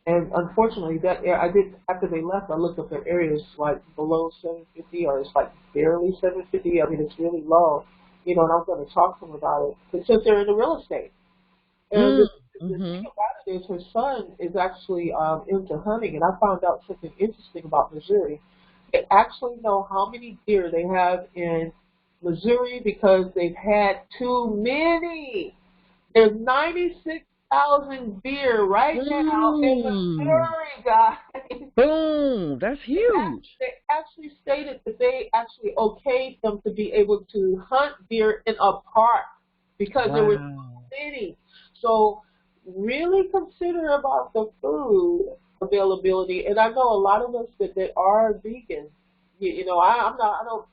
and unfortunately, I did after they left. I looked up their area. It's like below 750, or it's like barely 750. I mean, it's really low. And I'm going to talk to them about it because they're in the real estate. And the thing Mm-hmm. about it is her son is actually into hunting, and I found out something interesting about Missouri. They actually know how many deer they have in Missouri because they've had too many. There's 96,000 deer right now in Mm. Missouri, guys. Boom. That's huge. They actually stated that they actually okayed them to be able to hunt deer in a park because there were Wow. so many. So really consider about the food availability. And I know a lot of us that are vegan. I'm not. I don't.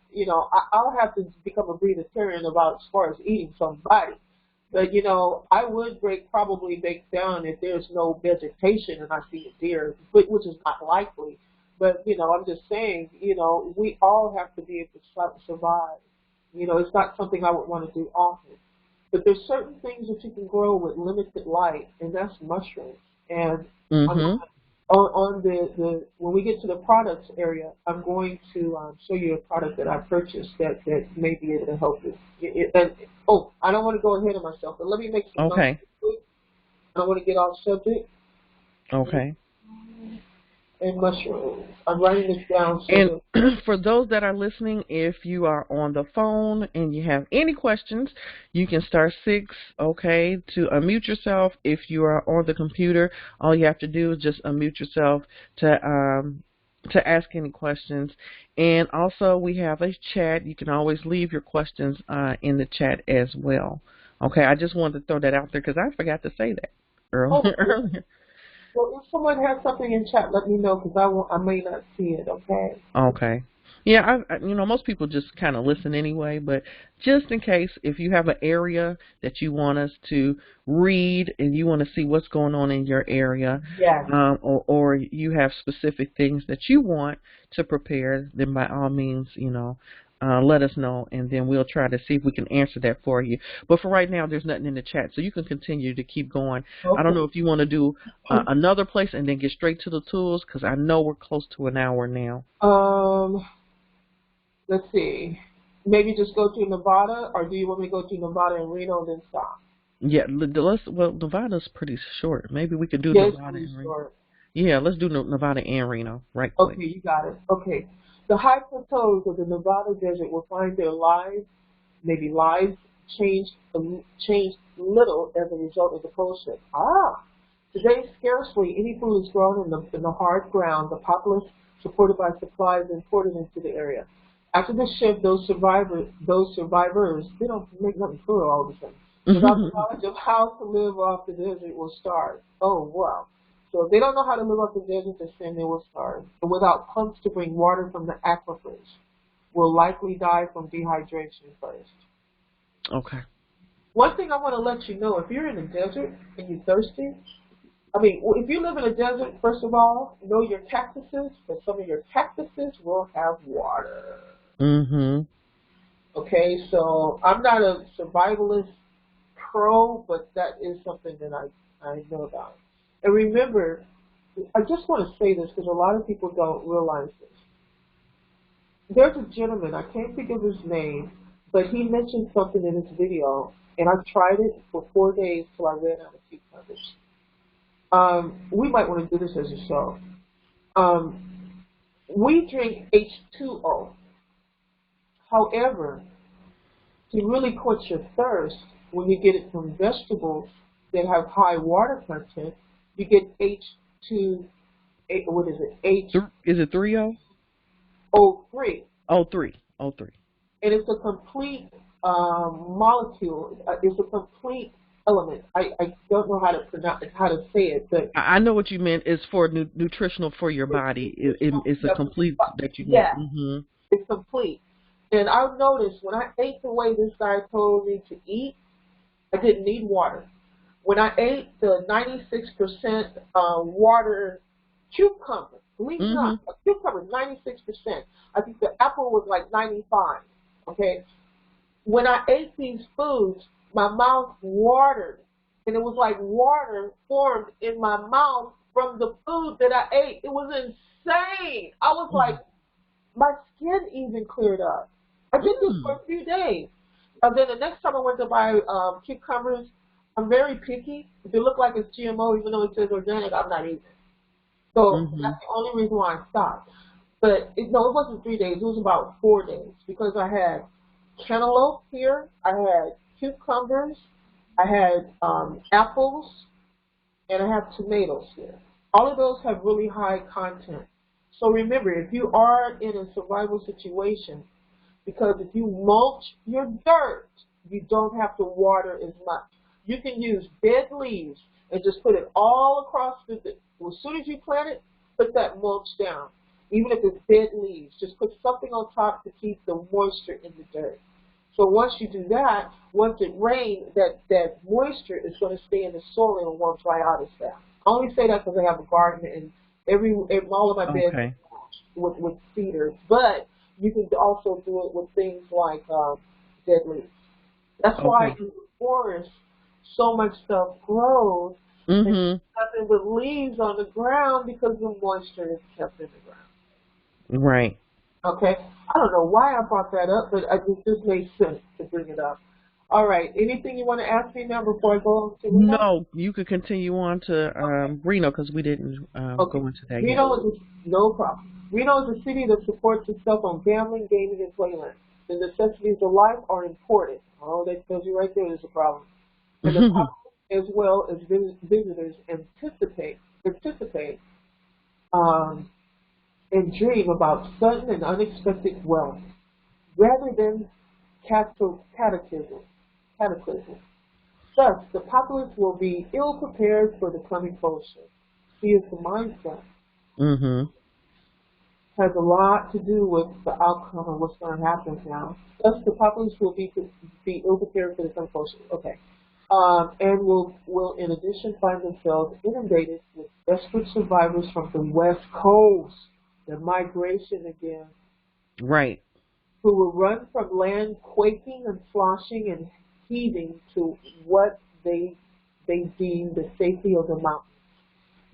I'll have to become a vegetarian about as far as eating somebody. But I would probably break down if there's no vegetation and I see a deer, which is not likely. But I'm just saying, we all have to be able to survive. It's not something I would want to do often. But there's certain things that you can grow with limited light, and that's mushrooms. And I'm Mm-hmm. on the when we get to the products area, I'm going to show you a product that I purchased that may be able to help you. I don't want to go ahead of myself, but let me make some notes. Okay. I don't want to get off subject. Okay. And mushrooms. I'm writing this down so And that. for those that are listening, if you are on the phone and you have any questions, you can star 6, okay, to unmute yourself. If you are on the computer, all you have to do is just unmute yourself to ask any questions. And also, we have a chat. You can always leave your questions in the chat as well. Okay, I just wanted to throw that out there because I forgot to say that Oh, earlier. well, if someone has something in chat, let me know because I may not see it. Okay. Okay. Yeah, most people just kind of listen anyway, but just in case, if you have an area that you want us to read and you want to see what's going on in your area, Yes. or you have specific things that you want to prepare, then by all means, let us know, and then we'll try to see if we can answer that for you. But for right now, there's nothing in the chat, so you can continue to keep going. I don't Okay. know if you want to do another place and then get straight to the tools, because I know we're close to an hour now. Um. Let's see. Maybe just go to Nevada, or do you want me to go to Nevada and Reno and then stop? Yeah, well, Nevada's pretty short. Maybe we could do Yeah, it's Nevada really and Reno. short. Yeah, let's do Nevada and Reno right quick. Okay, you got it. Okay. The high plateaus of the Nevada desert will find their lives changed little as a result of the cold shift. Today scarcely any food is grown in the hard ground. The populace, supported by supplies imported into the area. After the shift, those survivors, they don't make nothing food all of a sudden. Without the knowledge of how to live off the desert, will starve. Oh wow! So if they don't know how to live off the desert, then they will starve. And without pumps to bring water from the aquifers, will likely die from dehydration first. Okay. One thing I want to let you know, if you're in the desert and you're thirsty, I mean, if you live in a desert, first of all, know your cactuses, because some of your cactuses will have water. Mhm. Okay, so I'm not a survivalist pro, but that is something that I know about. And remember, I just want to say this because a lot of people don't realize this. There's a gentleman, I can't think of his name, but he mentioned something in his video, and I tried it for 4 days till I ran out of cucumbers. We might want to do this as a show. We drink H2O. However, to really quench your thirst, when you get it from vegetables that have high water content, you get H2, what is it, Is it 3O? HO3. Oh, three. Oh, three. And it's a complete molecule. It's a complete element. I don't know how to pronounce it, how to say it, but I know what you meant. It's for nutritional for your body. It's a complete that you need. yeah, Mhm. it's complete. And I've noticed when I ate the way this guy told me to eat, I didn't need water. When I ate the 96% water cucumber, believe it or not, Mhm. a cucumber 96%. I think the apple was like 95. Okay, when I ate these foods, my mouth watered, and it was like water formed in my mouth from the food that I ate. It was insane. I was like, Mhm. my skin even cleared up. I did this for Mm. a few days. And then the next time I went to buy cucumbers, I'm very picky. If it look like it's GMO, even though it says organic, I'm not eating it. So that's Mhm. the only reason why I stopped. But no, it wasn't 3 days. It was about 4 days because I had cantaloupe here, I had cucumbers, I had apples, and I have tomatoes here. All of those have really high content. So remember, if you are in a survival situation, because if you mulch your dirt, you don't have to water as much. You can use dead leaves and just put it all across as soon as you plant it, put that mulch down. Even if it's dead leaves, just put something on top to keep the moisture in the dirt. So once you do that, once it rains, that moisture is going to stay in the soil and it won't dry out as fast. I only say that because I have a garden and all of my beds Okay. with cedar, but you can also do it with things like dead leaves. That's why Okay. in the forest so much stuff grows and Mhm. nothing but leaves on the ground because the moisture is kept in the ground. Right. Okay? I don't know why I brought that up, but it just made sense to bring it up. All right. Anything you want to ask me now before I go on to Reno? No, you could continue on to Okay. Reno because we didn't Okay. go into that yet. Reno is no problem. Reno is a city that supports itself on gambling, gaming, and playland. The necessities of life are important. Oh, that tells you right there there's a problem. And the public as well as visitors anticipate um, and dream about sudden and unexpected wealth rather than cataclysm. cataclysm. Thus, the populace will be ill prepared for the coming closure. See, it's the mindset. Mhm. Has a lot to do with the outcome of what's going to happen now. Thus, the populace will be ill prepared for the coming closure. Okay. And will in addition find themselves inundated with desperate survivors from the West Coast, the migration again, Right. who will run from land quaking and sloshing and heaving to what they deem the safety of the mountains.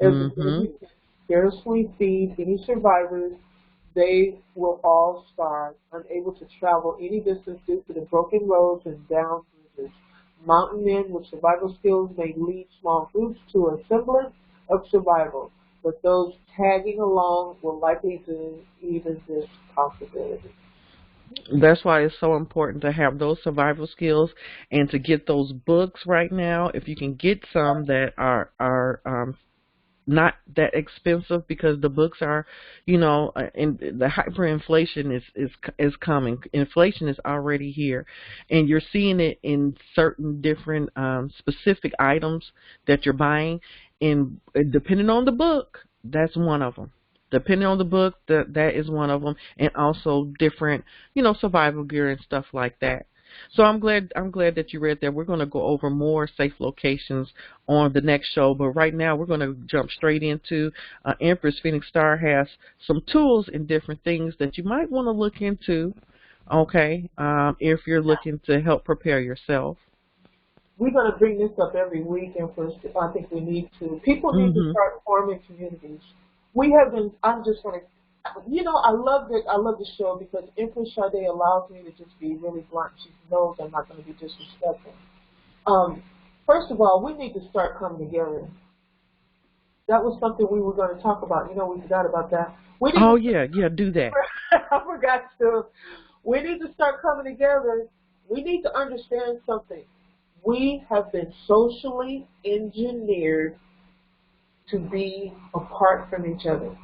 As the Mhm. desert can scarcely feed any survivors, they will all starve, unable to travel any distance due to the broken roads and downed bridges. Mountain men with survival skills may lead small groups to a semblance of survival, but those tagging along will likely do even this possibility. That's why it's so important to have those survival skills and to get those books right now. If you can get some that are not that expensive because the books are, and the hyperinflation is coming. Inflation is already here, and you're seeing it in certain different specific items that you're buying, and depending on the book, that's one of them. Depending on the book, that is one of them, and also different, survival gear and stuff like that. So I'm glad that you read that. We're going to go over more safe locations on the next show, but right now we're going to jump straight into Empress Phoenix Star has some tools and different things that you might want to look into. Okay, if you're looking to help prepare yourself. We're going to bring this up every week, and first, I think we need to. People need to Mhm. start forming communities. We have been. I'm just going to. I love it. I love the show because Empress Sade allows me to just be really blunt. She knows I'm not going to be disrespectful. Um, First of all, we need to start coming together. That was something we were going to talk about. We forgot about that. We need Oh to. yeah, yeah, do that. I forgot to. We need to start coming together. We need to understand something. We have been socially engineered to be apart from each other.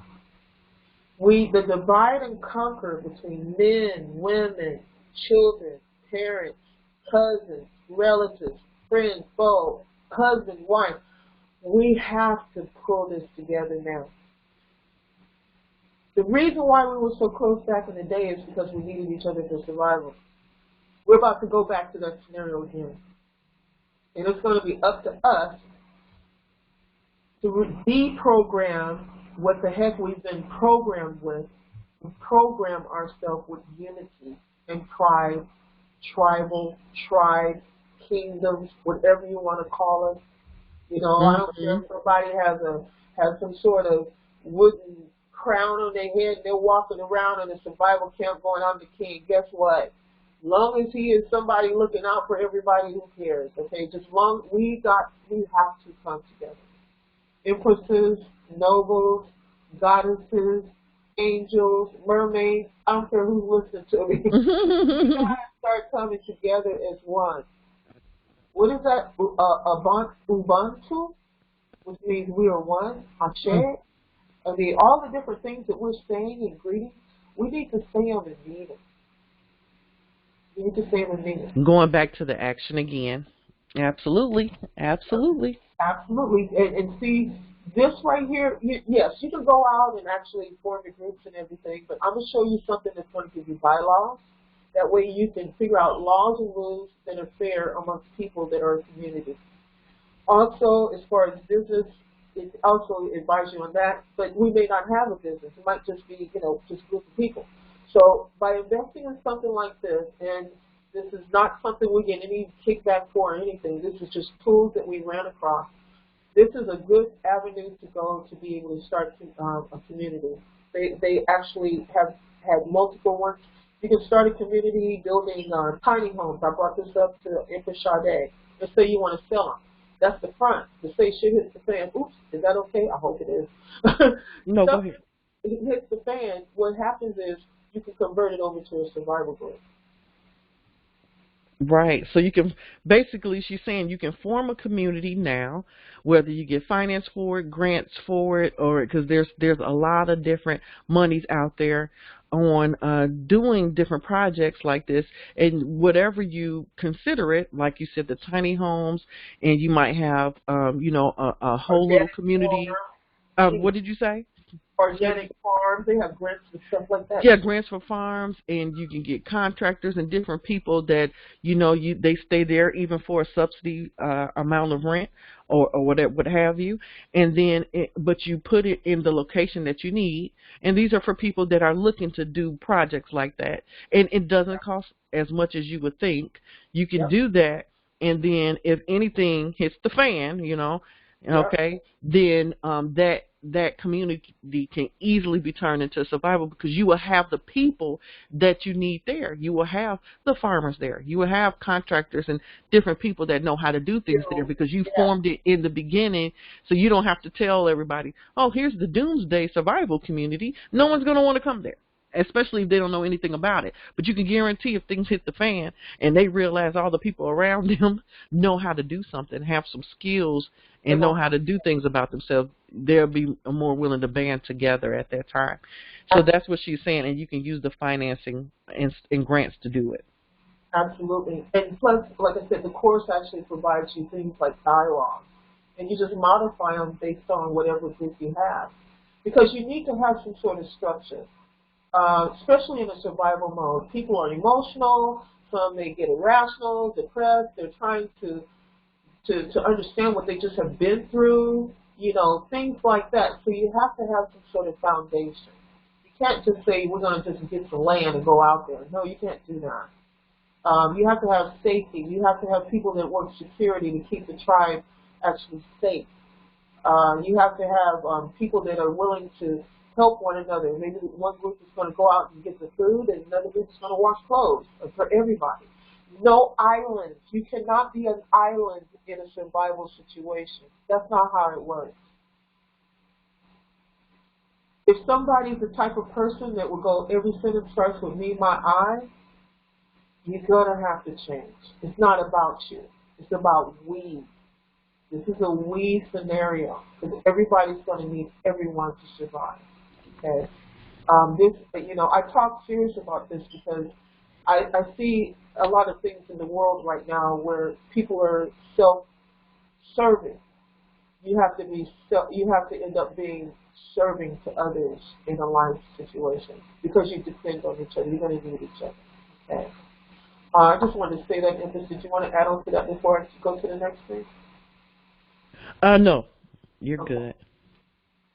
The divide and conquer between men, women, children, parents, cousins, relatives, friends, foe, husband, wife. We have to pull this together now. The reason why we were so close back in the day is because we needed each other for survival. We're about to go back to that scenario again. And it's going to be up to us to deprogram what the heck we've been programmed with, and program ourselves with unity and pride, tribal, tribe, kingdoms, whatever you want to call it. I don't care Mhm. if somebody has some sort of wooden crown on their head and they're walking around in a survival camp going, I'm the king. Guess what? Long as he is somebody looking out for everybody, who cares? Okay, we have to come together. Empresses, nobles, goddesses, angels, mermaids. I don't care who's listening to me. We gotta start coming together as one. What is that? Ubuntu, which means we are one. Ashe. I mean, all the different things that we're saying and greeting, we need to say them and mean them. We need to say them and mean them. Going back to the action again. Absolutely, absolutely. Absolutely. And see, this right here, yes, you can go out and actually form your groups and everything, but I'm going to show you something that's going to give you bylaws. That way you can figure out laws and rules that are fair amongst people that are a community. Also, as far as business, it also advises you on that, but we may not have a business. It might just be, just a group of people. So by investing in something like this, and this is not something we get any kickback for or anything, this is just tools that we ran across. This is a good avenue to go to be able to start a community. They actually have had multiple ones. You can start a community building tiny homes. I brought this up to Empress Sade. Let's say you want to sell them. That's the front. To say shit hits the fan. Oops, is that okay? I hope it is. No, go Stuff ahead. hits the fan. What happens is you can convert it over to a survival group. Right. So you can basically, she's saying you can form a community now, whether you get finance for it, grants for it, or because there's a lot of different monies out there on doing different projects like this, and whatever you consider it, like you said, the tiny homes, and you might have a whole little Organic community. farms, What did you say? Say it organic again. farms. They have grants and stuff like that. Yeah, grants for farms, and you can get contractors and different people that they stay there even for a subsidy amount of rent or whatever, what have you, and then but you put it in the location that you need, and these are for people that are looking to do projects like that, and it doesn't cost as much as you would think. You can Yep. do that, and then if anything hits the fan, Yep. okay, then that community can easily be turned into survival because you will have the people that you need there. You will have the farmers there. You will have contractors and different people that know how to do things there because you Yeah. formed it in the beginning, so you don't have to tell everybody, oh, here's the doomsday survival community. No one's going to want to come there, especially if they don't know anything about it. But you can guarantee if things hit the fan and they realize all the people around them know how to do something, have some skills, They're and know gonna how to do things about themselves, they'll be more willing to band together at that time. So have that's what she's saying, and you can use the financing and grants to do it. Absolutely. And plus, like I said, the course actually provides you things like dialogue. And you just modify them based on whatever group you have. Because you need to have some sort of structure, especially in a survival mode. People are emotional. some may get irrational, depressed. They're trying to understand what they just have been through, things like that. So you have to have some sort of foundation. You can't just say, we're going to just get some land and go out there. No, you can't do that. You have to have safety. You have to have people that work security to keep the tribe actually safe. You have to have people that are willing to help one another. Maybe one group is going to go out and get the food, and another group is going to wash clothes for everybody. No islands. You cannot be an island in a survival situation. That's not how it works. If somebody's the type of person that will go, every sentence starts with me, my, I, you're going to have to change. It's not about you. It's about we. This is a we scenario, because everybody's going to need everyone to survive. Okay. I talk serious about this because I see a lot of things in the world right now where people are self-serving. You have to end up being serving to others in a life situation because you depend on each other. You're going to need each other. Okay. I just wanted to say that. Empress, did you want to add on to that before I go to the next thing? No, you're okay. Good.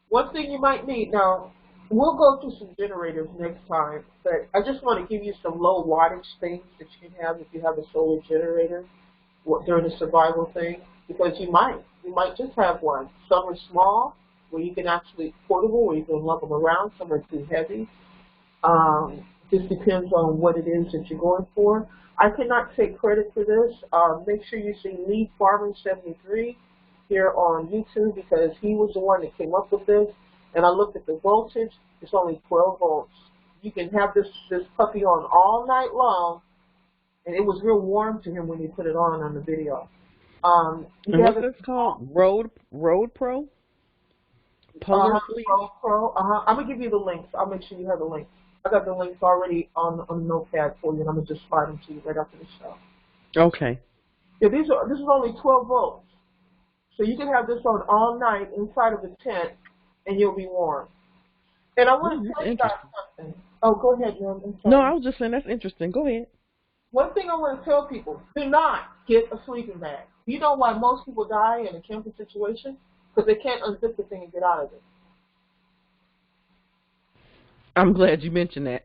One thing you might need now. We'll go through some generators next time, but I just want to give you some low wattage things that you can have if you have a solar generator during the survival thing, because you might just have one. Some are small, where you can actually portable, where you can lump them around. Some are too heavy. Just depends on what it is that you're going for. I cannot take credit for this. Make sure you see Lead Farmer 73 here on YouTube, because he was the one that came up with this. And I looked at the voltage. It's only 12 volts. You can have this puppy on all night long, and it was real warm to him when he put it on the video. And what's this called? Road Pro? Polar Sleep? Road Pro. I'm going to give you the links. I'll make sure you have the links. I got the links already on the notepad for you, and I'm going to just slide them to you right after the show. Okay. Yeah, this is only 12 volts. So you can have this on all night inside of the tent, and you'll be warm. And I want to tell you guys something. Oh, go ahead, Norm. No, I was just saying that's interesting. Go ahead. One thing I want to tell people, do not get a sleeping bag. You know why most people die in a camping situation? Because they can't unzip the thing and get out of it. I'm glad you mentioned that.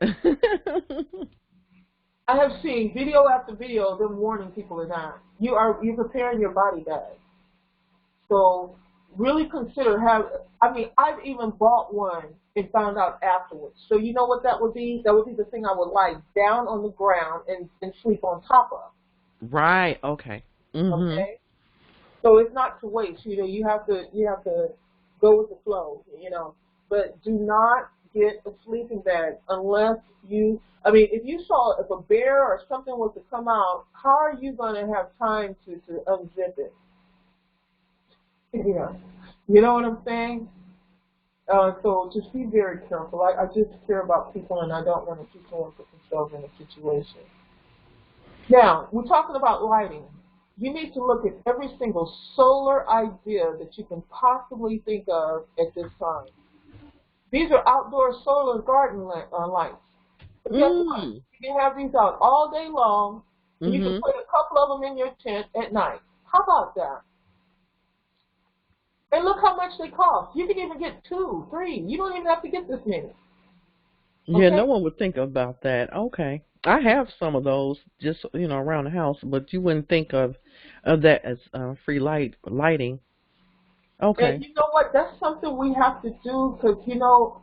I have seen video after video of them warning people of that. You're preparing your body bag. So really consider I've even bought one and found out afterwards. So you know what that would be? That would be the thing I would lie down on the ground and sleep on top of. Right. Okay. Mm-hmm. Okay. So it's not to waste. You have to go with the flow. But do not get a sleeping bag unless if a bear or something was to come out, how are you going to have time to unzip it? Yeah. You know what I'm saying? So just be very careful. I just care about people, and I don't want to see someone put themselves in a situation. Now, we're talking about lighting. You need to look at every single solar idea that you can possibly think of at this time. These are outdoor solar garden lights. But guess what? You can have these out all day long, and you can put a couple of them in your tent at night. How about that? And look how much they cost. You can even get 2, 3. You don't even have to get this many. Okay? Yeah, no one would think about that. Okay. I have some of those just, around the house, but you wouldn't think of that as free lighting. Okay. And you know what? That's something we have to do because,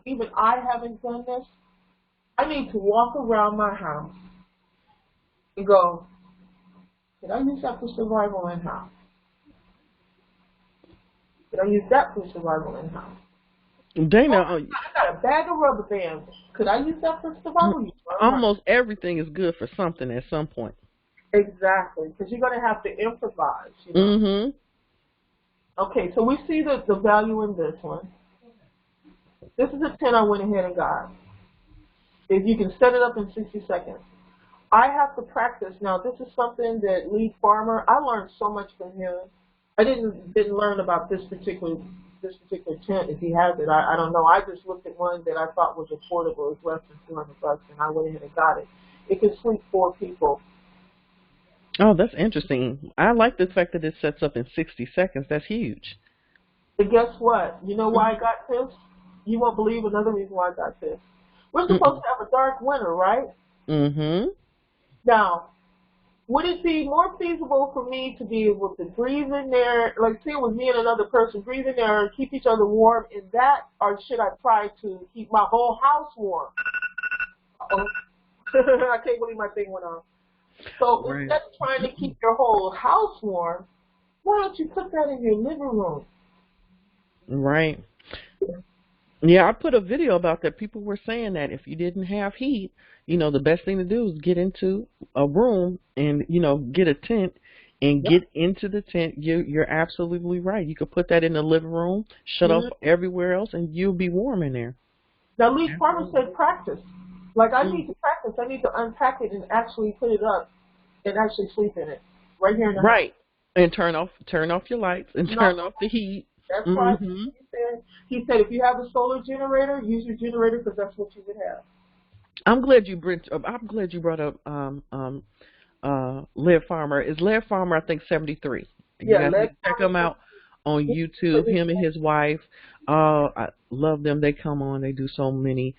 even I haven't done this. I need to walk around my house and go, did I use that for survival in-house? Did I use that for survival in-house? Dana, I got a bag of rubber bands. Could I use that for survival? Almost everything is good for something at some point. Exactly, because you're going to have to improvise. Okay, so we see the value in this one. This is a 10 I went ahead and got. If you can set it up in 60 seconds. I have to practice. Now, this is something that Lead Farmer, I learned so much from him. I didn't learn about this particular tent. If he has it, I don't know. I just looked at one that I thought was affordable. It was less than $200, and I went ahead and got it. It can sleep 4 people. Oh, that's interesting. I like the fact that it sets up in 60 seconds. That's huge. And guess what? You know why I got pissed? You won't believe another reason why I got pissed. We're supposed Mm-mm. to have a dark winter, right? Mm-hmm. Now, would it be more feasible for me to be able to breathe in there, like say it was me and another person, breathe in there and keep each other warm in that, or should I try to keep my whole house warm? Uh-oh. I can't believe my thing went off. So Right. instead of trying to keep your whole house warm, why don't you put that in your living room? Right. Yeah, I put a video about that. People were saying that if you didn't have heat, the best thing to do is get into a room and, get a tent and Yep. get into the tent. You're absolutely right. You could put that in the living room, shut off Mm-hmm. everywhere else, and you'll be warm in there. Now, Lee Farmer Absolutely. said practice. Like, I Mm. need to practice. I need to unpack it and actually put it up and actually sleep in it right here in the house. Right. And turn off your lights and No, turn off the heat. that's right. Hmm. He said if you have a solar generator, use your generator because that's what you would have. I'm glad you brought up Lead Farmer. Is Lead Farmer, I think, 73. You Yeah, guys need let to check him out on YouTube. Him and his wife. I love them. They come on. They do so many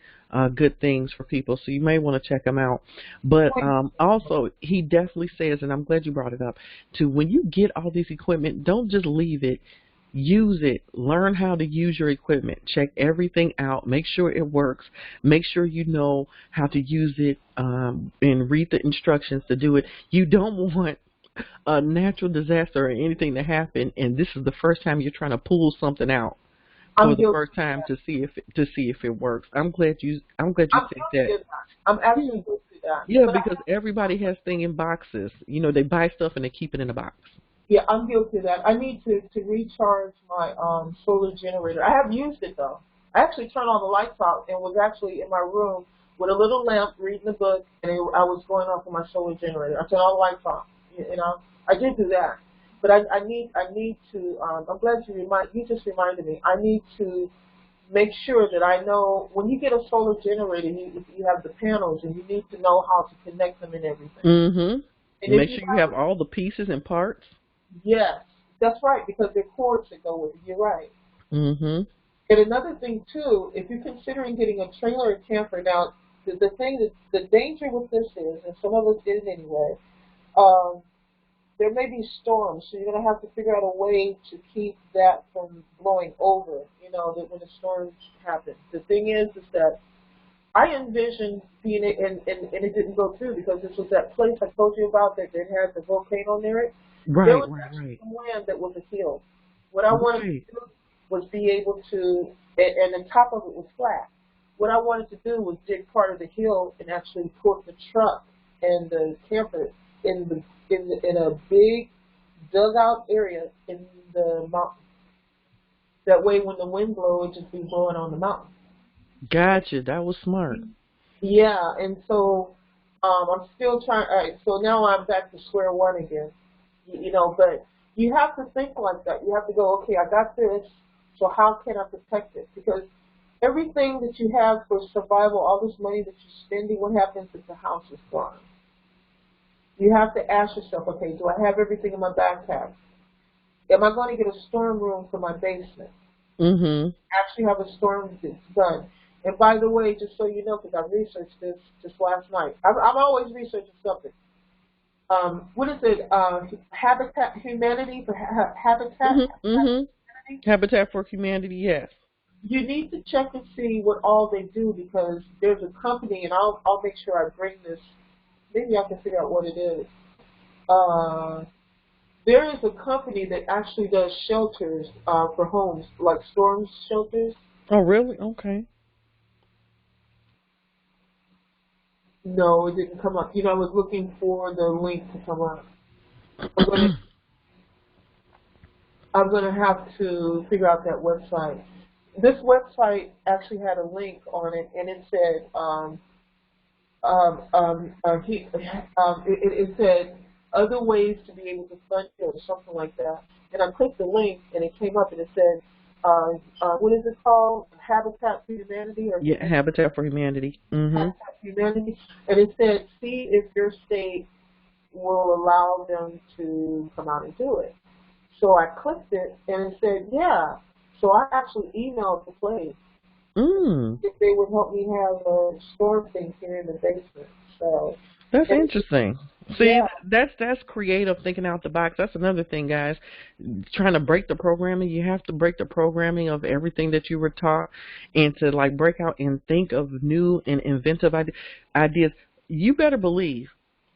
good things for people. So you may want to check him out. But also, he definitely says, and I'm glad you brought it up, to when you get all this equipment, don't just leave it. Use it. Learn how to use your equipment. Check everything out. Make sure it works. Make sure you know how to use it and read the instructions to do it. You don't want a natural disaster or anything to happen, and this is the first time you're trying to pull something out for I'm the guilty first of time that. to see if it works. I'm glad you I'm said guilty that. of that. I'm Yeah, actually guilty of that. yeah, But because everybody has thing in boxes. They buy stuff and they keep it in a box. yeah, I'm guilty of that. I need to recharge my solar generator. I have used it though. I actually turned all the lights out and was actually in my room with a little lamp reading a book, and I was going off of my solar generator. I turned all the lights off. I did do that. But I need to. I'm glad you just reminded me. I need to make sure that I know when you get a solar generator, you have the panels, and you need to know how to connect them and everything. And if Make you sure you have have all the pieces and parts. Yes, that's right, because there are cords that go with it. You're right. Mm-hmm. And another thing too, if you're considering getting a trailer or camper, now the thing that the danger with this is, and some of us did it anyway, um, there may be storms, so you're going to have to figure out a way to keep that from blowing over. That when the storms happen. The thing is that I envisioned being it, and it didn't go through because this was that place I told you about that had the volcano near it. There Right, was right, actually right, some land that was a hill. What I wanted to right. do was be able to, and the top of it was flat. What I wanted to do was dig part of the hill and actually put the truck and the camper in a big dugout area in the mountain. That way, when the wind blows, it just be blowing on the mountain. Gotcha. That was smart. Yeah, and so I'm still trying. All right, so now I'm back to square one again. But you have to think like that. You have to go, okay, I got this, so how can I protect it? Because everything that you have for survival, all this money that you're spending, what happens if the house is gone? You have to ask yourself, okay, do I have everything in my backpack? Am I going to get a storm room for my basement? Mm-hmm. Actually have a storm that's done. And by the way, just so you know, because I researched this just last night, I'm always researching something. What is it? Habitat Humanity for Habitat Mm-hmm. Mm-hmm. Humanity. Habitat for Humanity, yes. You need to check and see what all they do because there's a company, and I'll make sure I bring this. Maybe I can figure out what it is. Uh, there is a company that actually does shelters for homes, like storm shelters. Oh, really? Okay. No, it didn't come up. I was looking for the link to come up. I'm gonna I'm gonna have to figure out that website. This website actually had a link on it, and it said it said other ways to be able to fund it or something like that. And I clicked the link, and it came up, and it said, what is it called? Habitat for Humanity or Yeah, Habitat for Humanity. Mm-hmm. Habitat for Humanity, and it said, see if your state will allow them to come out and do it. So I clicked it, and it said, yeah. So I actually emailed the place if they would help me have a storm thing here in the basement. So, That's and interesting. See, yeah, that's creative thinking out the box. That's another thing, guys. Trying to break the programming, you have to break the programming of everything that you were taught, and to like break out and think of new and inventive ideas. You better believe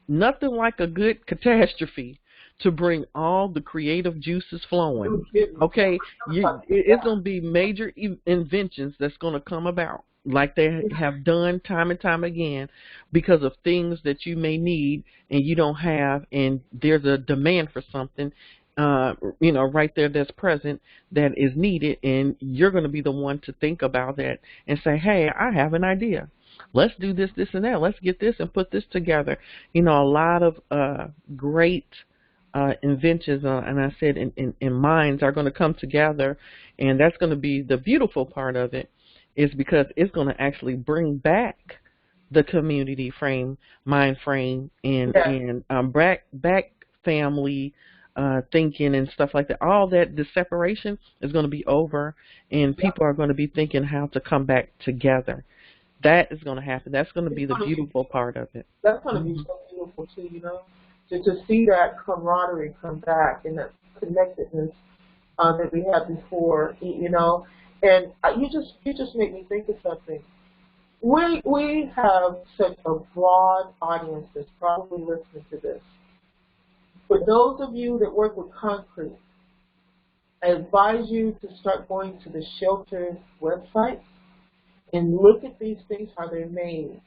nothing like a good catastrophe to bring all the creative juices flowing. you get me. Okay, it's Yeah, going to be major inventions that's going to come about, like they have done time and time again, because of things that you may need and you don't have, and there's a demand for something, right there that's present that is needed, and you're going to be the one to think about that and say, hey, I have an idea. Let's do this, this, and that. Let's get this and put this together. A lot of great inventions, and I said in minds are going to come together, and that's going to be the beautiful part of it, is because it's going to actually bring back the community mind frame, yeah, and back family thinking and stuff like that. All that, the separation is going to be over, and yeah. people are going to be thinking how to come back together. That is going to happen. That's going to It's be the gonna be, beautiful part of it. that's going to be Hmm. so beautiful too, to see that camaraderie come back and that connectedness that we had before, And you just make me think of something. We have such a broad audience that's probably listening to this. For those of you that work with concrete, I advise you to start going to the shelter website and look at these things, how they're made.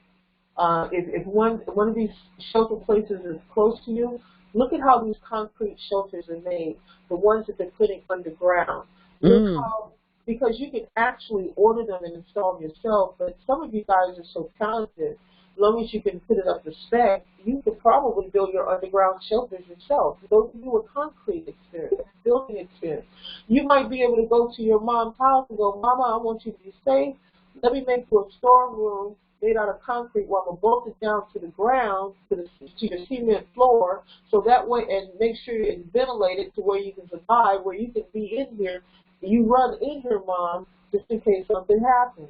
If one of these shelter places is close to you, look at how these concrete shelters are made, the ones that they're putting underground. Look Mm. how, because you can actually order them and install them yourself, but some of you guys are so talented, as long as you can put it up to spec, you could probably build your underground shelters yourself. Those of you with concrete experience, building experience, you might be able to go to your mom's house and go, Mama, I want you to be safe. Let me make you a storm room made out of concrete where I'm going to bolt it down to the ground, to your cement floor, so that way, and make sure it's ventilated to where you can survive, where you can be in here. You run in here, Mom, just in case something happens.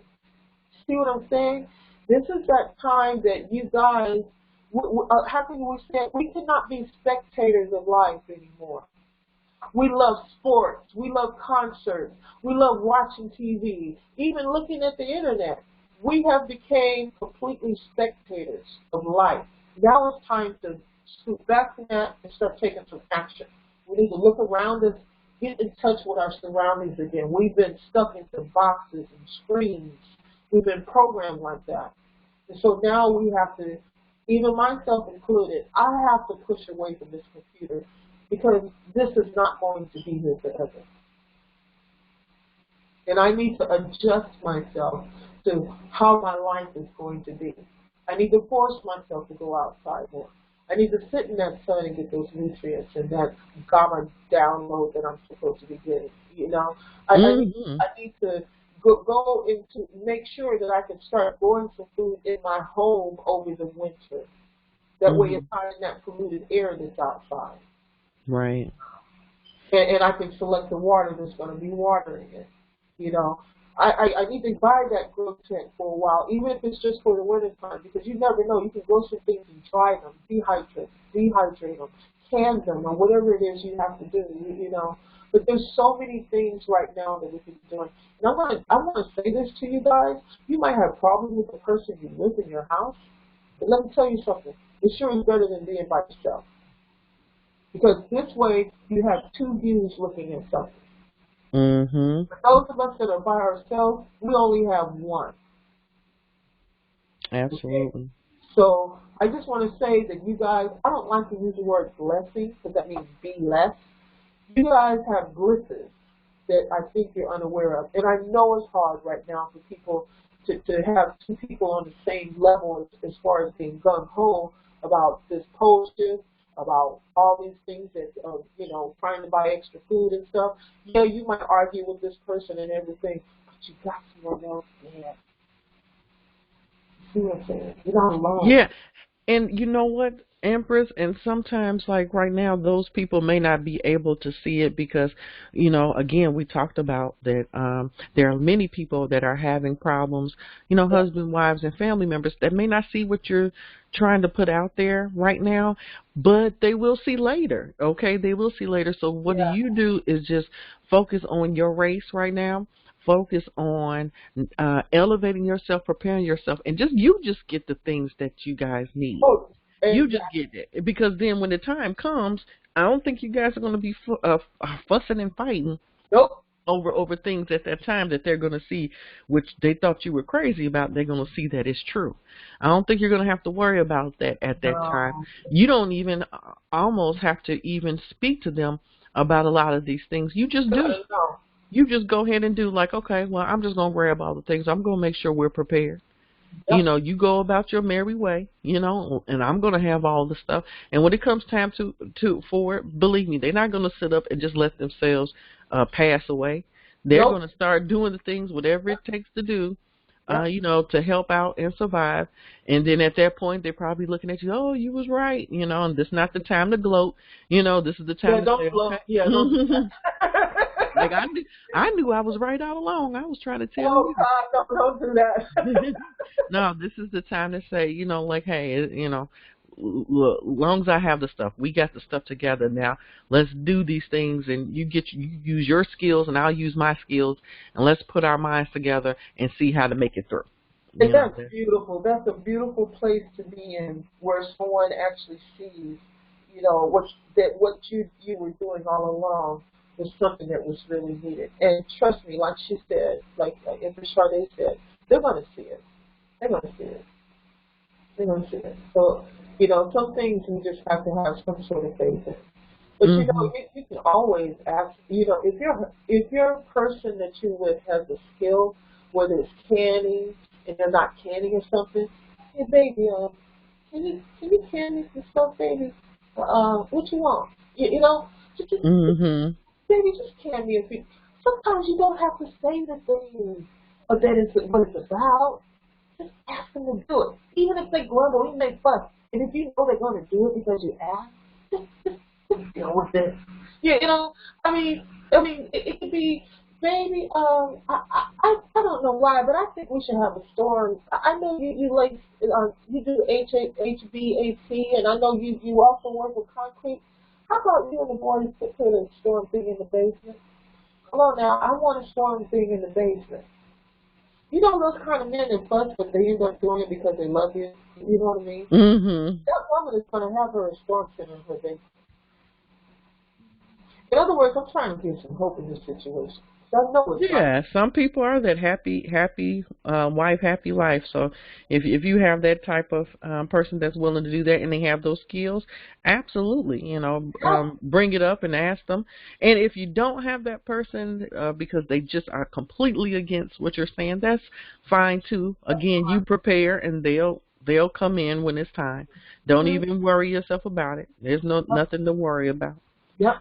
See what I'm saying? This is that time that you guys, how can we say, we cannot be spectators of life anymore. We love sports. We love concerts. We love watching TV, even looking at the internet. We have become completely spectators of life. Now it's time to scoot back from that and start taking some action. We need to look around us, get in touch with our surroundings again. We've been stuck into boxes and screens. We've been programmed like that. And so now we have to, even myself included, I have to push away from this computer because this is not going to be here forever. And I need to adjust myself to how my life is going to be. I need to force myself to go outside more. I need to sit in that sun and get those nutrients and that gamma download that I'm supposed to be getting. Hmm. I need to go into make sure that I can start growing some food in my home over the winter. That way Hmm. it's not in that polluted air that's outside. Right. And I can select the water that's going to be watering it. You know, I need to buy that grow tent for a while, even if it's just for the winter time, because you never know. You can grow some things and dry them, dehydrate them, can them, or whatever it is you have to do. But there's so many things right now that we can be doing. And I want to say this to you guys. You might have problems with the person you live in your house, but let me tell you something. It sure is better than being by yourself. Because this way, you have two views looking at something. Hmm. For those of us that are by ourselves, we only have one. Okay? Absolutely. So I just want to say that you guys, I don't like to use the word blessing because that means be less. You guys have blisses that I think you're unaware of. And I know it's hard right now for people to have two people on the same level as far as being gung-ho about this post-shift, about all these things that, trying to buy extra food and stuff. Yeah, you might argue with this person and everything, but you got someone else there. See what I'm saying? You're not alone. Yeah. And you know what, Empress, and sometimes like right now those people may not be able to see it because, again, we talked about that there are many people that are having problems, Yeah. husband, wives and family members that may not see what you're trying to put out there right now, but they will see later. Okay, they will see later. So what Yeah. you do is just focus on your race right now. Focus on elevating yourself, preparing yourself, and just get the things that you guys need. Oh, You exactly. just get it because then when the time comes, I don't think you guys are going to be fussing and fighting Nope. over things at that time that they're going to see, which they thought you were crazy about. They're going to see that it's true. I don't think you're going to have to worry about that at that time. No. You don't even almost have to even speak to them about a lot of these things. You just do. No. You just go ahead and do like, okay, well, I'm just going to grab all the things. I'm going to make sure we're prepared. Yep. You go about your merry way, and I'm going to have all the stuff. And when it comes time for it, believe me, they're not going to sit up and just let themselves pass away. They're Nope. going to start doing the things, whatever it takes to do, Yep. to help out and survive. And then at that point, they're probably looking at you, oh, you was right, and this is not the time to gloat. This is the Yeah, time to don't say, float. Yeah, don't do okay. that. Like I knew I was right all along. I was trying to tell Oh you. God, don't do that. No, this is the time to say, like, hey, look, long as I have the stuff, we got the stuff together now. Let's do these things, and you use your skills, and I'll use my skills, and let's put our minds together and see how to make it through. And You know, that's beautiful. That's a beautiful place to be in, where someone actually sees, what you were doing all along was something that was really needed. And trust me, like she said, like Empress Sade said, they're going to see it. They're going to see it. They're going to see it. So, some things we just have to have some sort of faith in. But mhm, you can always ask. If your person that you with has a skill, whether it's canning and they're not canning or something, hey baby, can you can me some stuff, baby? What you want? Just mhm, baby, just can me a few. Sometimes you don't have to say the thing that is what it's about. Just ask them to do it. Even if they grumble, even if they fuss. And if you know they're going to do it because you asked, just deal with it. Yeah, it could be, baby, I don't know why, but I think we should have a storm. I know you like, you do HVAC, and I know you also work with concrete. How about you and the boys put a storm thing in the basement? Come on now, I want a storm thing in the basement. Those kind of men that fuss, but they end up doing it because they love you. You know what I mean? mhm. That woman is going to have her a storm center in her basement. In other words, I'm trying to give some hope in this situation. So I know it's like, Yeah, some people are that happy wife, happy life. So if you have that type of person that's willing to do that and they have those skills, absolutely, yeah, bring it up and ask them. And if you don't have that person because they just are completely against what you're saying, that's fine too. Again, you prepare and they'll come in when it's time. Don't mm-hmm, even worry yourself about it. There's nothing to worry about. yep.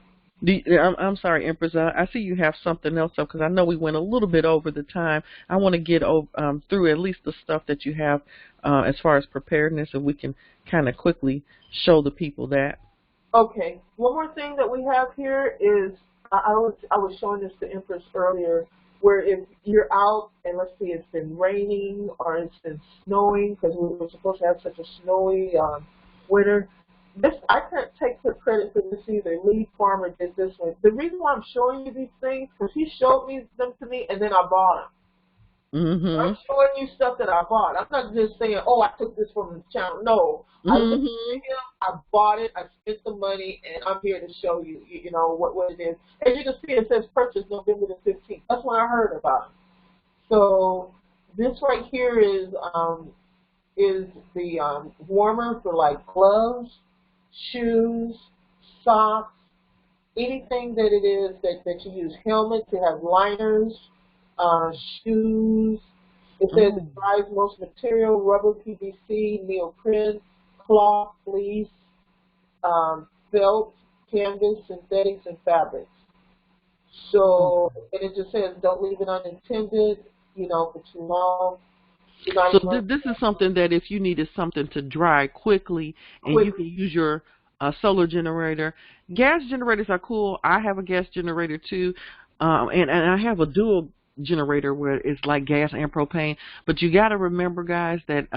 I'm sorry, Empress. I see you have something else up because I know we went a little bit over the time. I want to get through at least the stuff that you have as far as preparedness, and we can kind of quickly show the people that. Okay. One more thing that we have here is I was showing this to Empress earlier, where if you're out and let's see, it's been raining or it's been snowing because we were supposed to have such a snowy winter. This I can't take the credit for this either. Lee Farmer did this one. The reason why I'm showing you these things because he showed them to me and then I bought them. I'm Mhm. showing you stuff that I bought. I'm not just saying, oh, I took this from the channel. No, I listened to Mhm. him, I bought it, I spent the money, and I'm here to show you, what it is. As you can see, it says purchase November the 15th. That's when I heard about it. So this right here is the warmer for like gloves, shoes, socks, anything that it is that you use. Helmets, it has liners, shoes. It says it Oh. dries most material, rubber, PVC, neoprene, cloth, fleece, felt, canvas, synthetics, and fabrics. So, Okay. and it just says don't leave it unattended, for too long. So 9 months. this is something that if you needed something to dry quickly and you Quick. can use your solar generator. Gas generators are cool. I have a gas generator too, and I have a dual generator where it's like gas and propane. But you got to remember, guys, that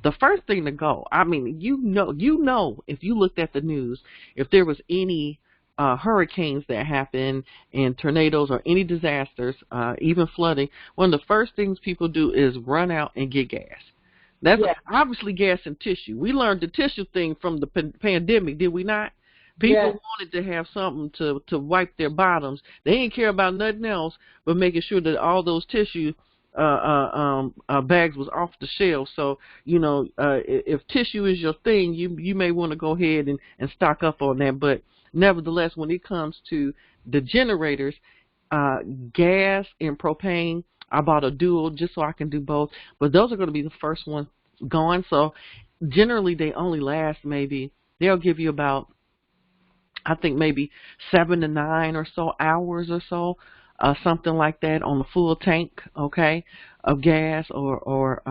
the first thing to go. I mean, you know, if you looked at the news, if there was any hurricanes that happen and tornadoes or any disasters, even flooding, one of the first things people do is run out and get gas. That's Yes. obviously gas and tissue. We learned the tissue thing from the pandemic, did we not? People Yes. wanted to have something to wipe their bottoms. They didn't care about nothing else but making sure that all those tissue bags was off the shelf. So, you know, if tissue is your thing, you may want to go ahead and stock up on that. But nevertheless, when it comes to the generators, gas and propane, I bought a dual just so I can do both. But those are going to be the first ones going. So generally, they only last they'll give you about, I think maybe 7 to 9 or so hours or so, something like that on the full tank, okay, of gas or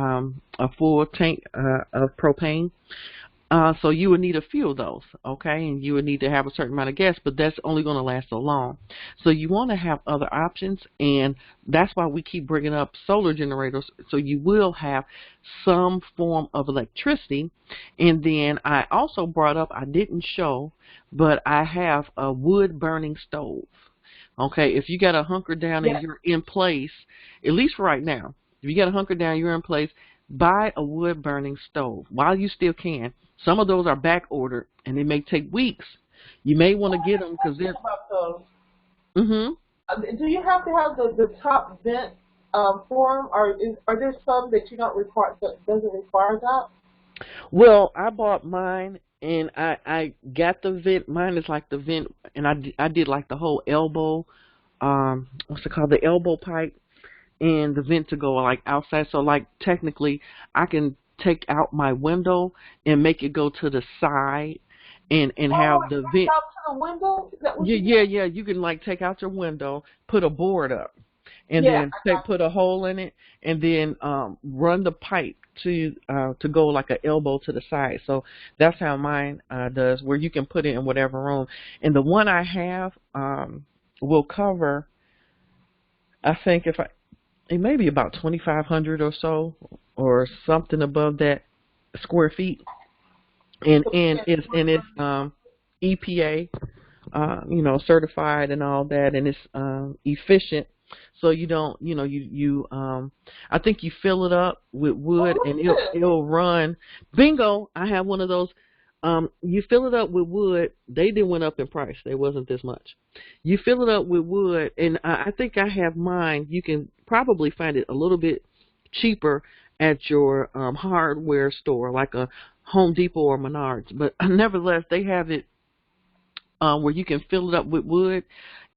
a full tank of propane. So you would need a few of those, okay, and you would need to have a certain amount of gas, but that's only going to last so long. So you want to have other options, and that's why we keep bringing up solar generators, so you will have some form of electricity. And then I also brought up, I didn't show, but I have a wood-burning stove. Okay, if you got to hunker down and Yes. you're in place, at least for right now, if you got to hunker down, you're in place, buy a wood-burning stove while you still can. Some of those are back ordered, and they may take weeks. You may want to get them because they're. About those. Mm-hmm. Do you have to have the top vent for them, or are there some that you don't require that doesn't require that? Well, I bought mine, and I got the vent. Mine is like the vent, and I did like the whole elbow, what's it called, the elbow pipe, and the vent to go like outside. So like technically, I can take out my window and make it go to the side, and Oh, have the it vent. goes out to the window. Is that what Yeah, you yeah, mean? yeah. You can like take out your window, put a board up, and Yeah, then I got put a hole in it, and then run the pipe to go like an elbow to the side. So that's how mine does, where you can put it in whatever room. And the one I have will cover, I think it may be about 2,500 or so, or something above that square feet, and it's EPA certified and all that, and it's efficient. So you don't, I think you fill it up with Oh, wood look and at this. it'll run. Bingo! I have one of those. You fill it up with wood. They didn't went up in price. They wasn't this much. You fill it up with wood, and I think I have mine. You can probably find it a little bit cheaper at your hardware store, like a Home Depot or Menards. But nevertheless, they have it where you can fill it up with wood,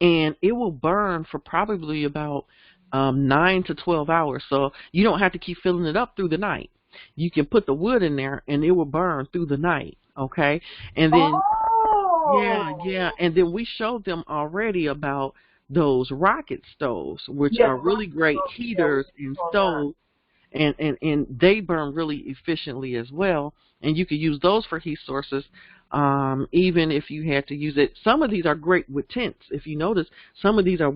and it will burn for probably about 9 to 12 hours. So you don't have to keep filling it up through the night. You can put the wood in there, and it will burn through the night. Okay, and then Oh, and then we showed them already about those rocket stoves, which yes, are really great yeah, we heaters and saw that. stoves, and they burn really efficiently as well, and you can use those for heat sources, even if you had to use it. Some of these are great with tents. If you notice, some of these are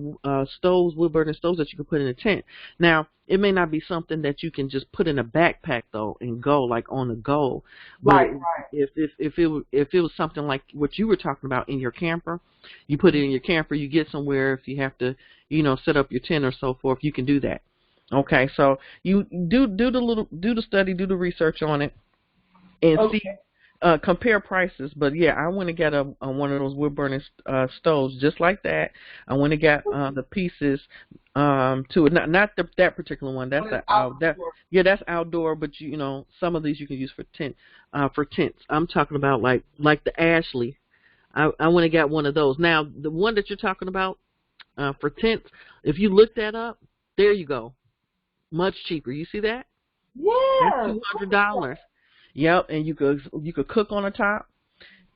stoves, wood burning stoves that you can put in a tent. Now, it may not be something that you can just put in a backpack though and go like on the go, but Right, right. if it was something like what you were talking about in your camper, you put it in your camper, you get somewhere, if you have to, set up your tent or so forth, you can do that. Okay, so you do the study, do the research on it, and see, Okay. compare prices. But yeah, I went and got a one of those wood burning stoves just like that. I went and got the pieces to it. Not that particular one. That's What is outdoor? that's outdoor. But some of these you can use for tents. I'm talking about like the Ashley. I went and got one of those. Now the one that you're talking about for tents, if you look that up, there you go. Much cheaper. You see that? That's Yes. $200. Yep, and you could cook on the top,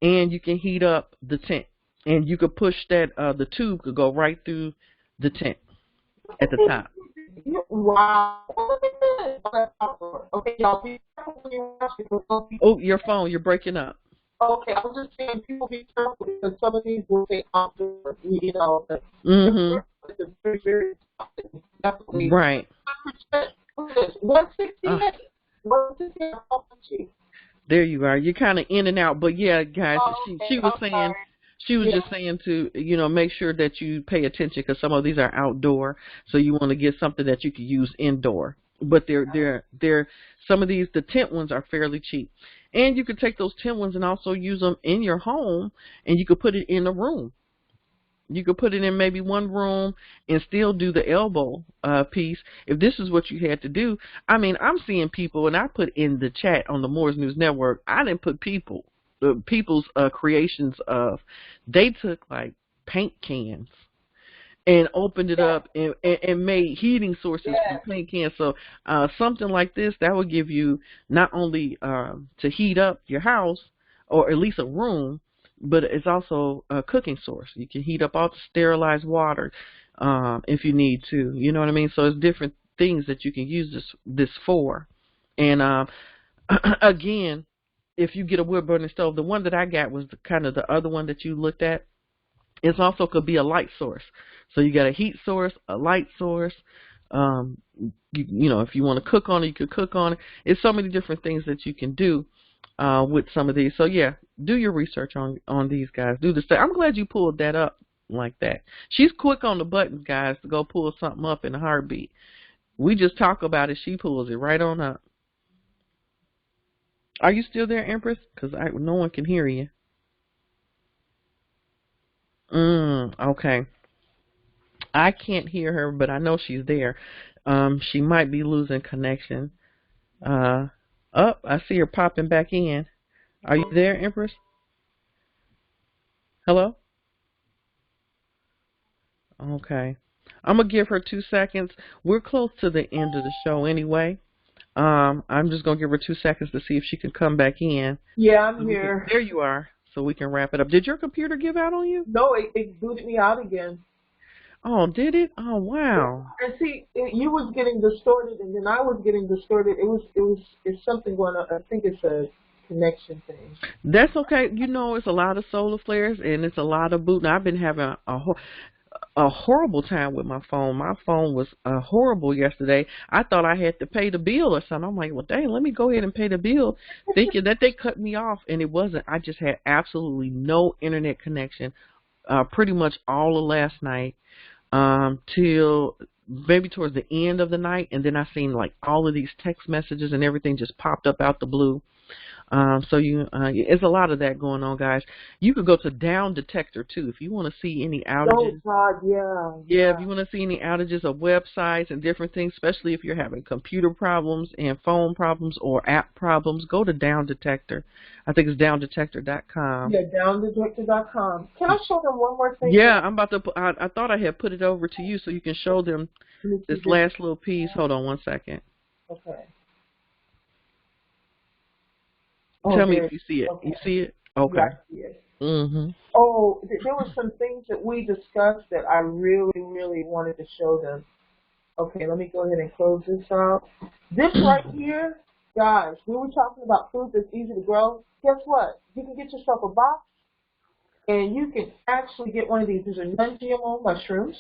and you can heat up the tent, and you could push that the tube could go right through the tent at the top. Wow. Okay, y'all be careful when you watch it. Oh, your phone, you're breaking up. Okay, I was just saying, people be careful because some of these will say outdoor, you know, but Mm-hmm. it's very, very definitely Right. 168, Uh, 168. there you are. You're kind of in and out, but yeah, guys, Oh, okay, she was I'm saying, sorry. she was Yeah. just saying to, make sure that you pay attention because some of these are outdoor, so you want to get something that you can use indoor. But they're some of these, the tent ones are fairly cheap, and you could take those tent ones and also use them in your home, and you could put it in a room. You could put it in maybe one room and still do the elbow piece. If this is what you had to do, I mean, I'm seeing people, and I put in the chat on the Moores News Network. I didn't put people's creations of. They took like paint cans and opened it Yes. up and made heating sources from Yes. paint cans. So something like this that would give you not only to heat up your house or at least a room, but it's also a cooking source. You can heat up all the sterilized water if you need to. You know what I mean? So it's different things that you can use this for. And again, if you get a wood burning stove, the one that I got was kind of the other one that you looked at. It also could be a light source. So you got a heat source, a light source. Um, if you want to cook on it, you could cook on it. It's so many different things that you can do with some of these. So yeah, do your research on these guys. Do the same. I'm glad you pulled that up like that. She's quick on the buttons, guys, to go pull something up in a heartbeat. We just talk about it. She pulls it right on up. Are you still there, Empress? Because no one can hear you. Okay. I can't hear her, but I know she's there. She might be losing connection. I see her popping back in. Are you there, Empress? Hello? Okay. I'm gonna give her 2 seconds. We're close to the end of the show anyway. I'm just gonna give her 2 seconds to see if she can come back in. Yeah, I'm here. There you are. So we can wrap it up. Did your computer give out on you? No, it booted me out again. Oh, did it? Oh, wow. And see, you was getting distorted, and then I was getting distorted. It's something going on. I think it's a connection thing. That's okay. It's a lot of solar flares and it's a lot of booting. I've been having a horrible time with my phone. My phone was horrible yesterday. I thought I had to pay the bill or something. I'm like, well, dang, let me go ahead and pay the bill, thinking that they cut me off, and it wasn't. I just had absolutely no internet connection pretty much all of last night till maybe towards the end of the night, and then I seen like all of these text messages and everything just popped up out the blue. So it's a lot of that going on, guys. You could go to Down Detector too if you want to see any outages. Oh God, yeah, Yeah, yeah. if you want to see any outages of websites and different things, especially if you're having computer problems and phone problems or app problems, go to Down Detector. I think it's downdetector.com. Yeah, downdetector.com. Can I show them one more thing? Yeah, I'm about to. I thought I had put it over to you so you can show them Let me see this last little piece. Hold on one second. Okay. Tell Oh, me there. if you see it. Okay. You see it? Yeah, Okay. I see it. Mhm. Oh, there were some things that we discussed that I really, really wanted to show them. Okay, let me go ahead and close this out. This right here, guys, we were talking about food that's easy to grow. Guess what? You can get yourself a box, and you can actually get one of these. These are non-GMO mushrooms,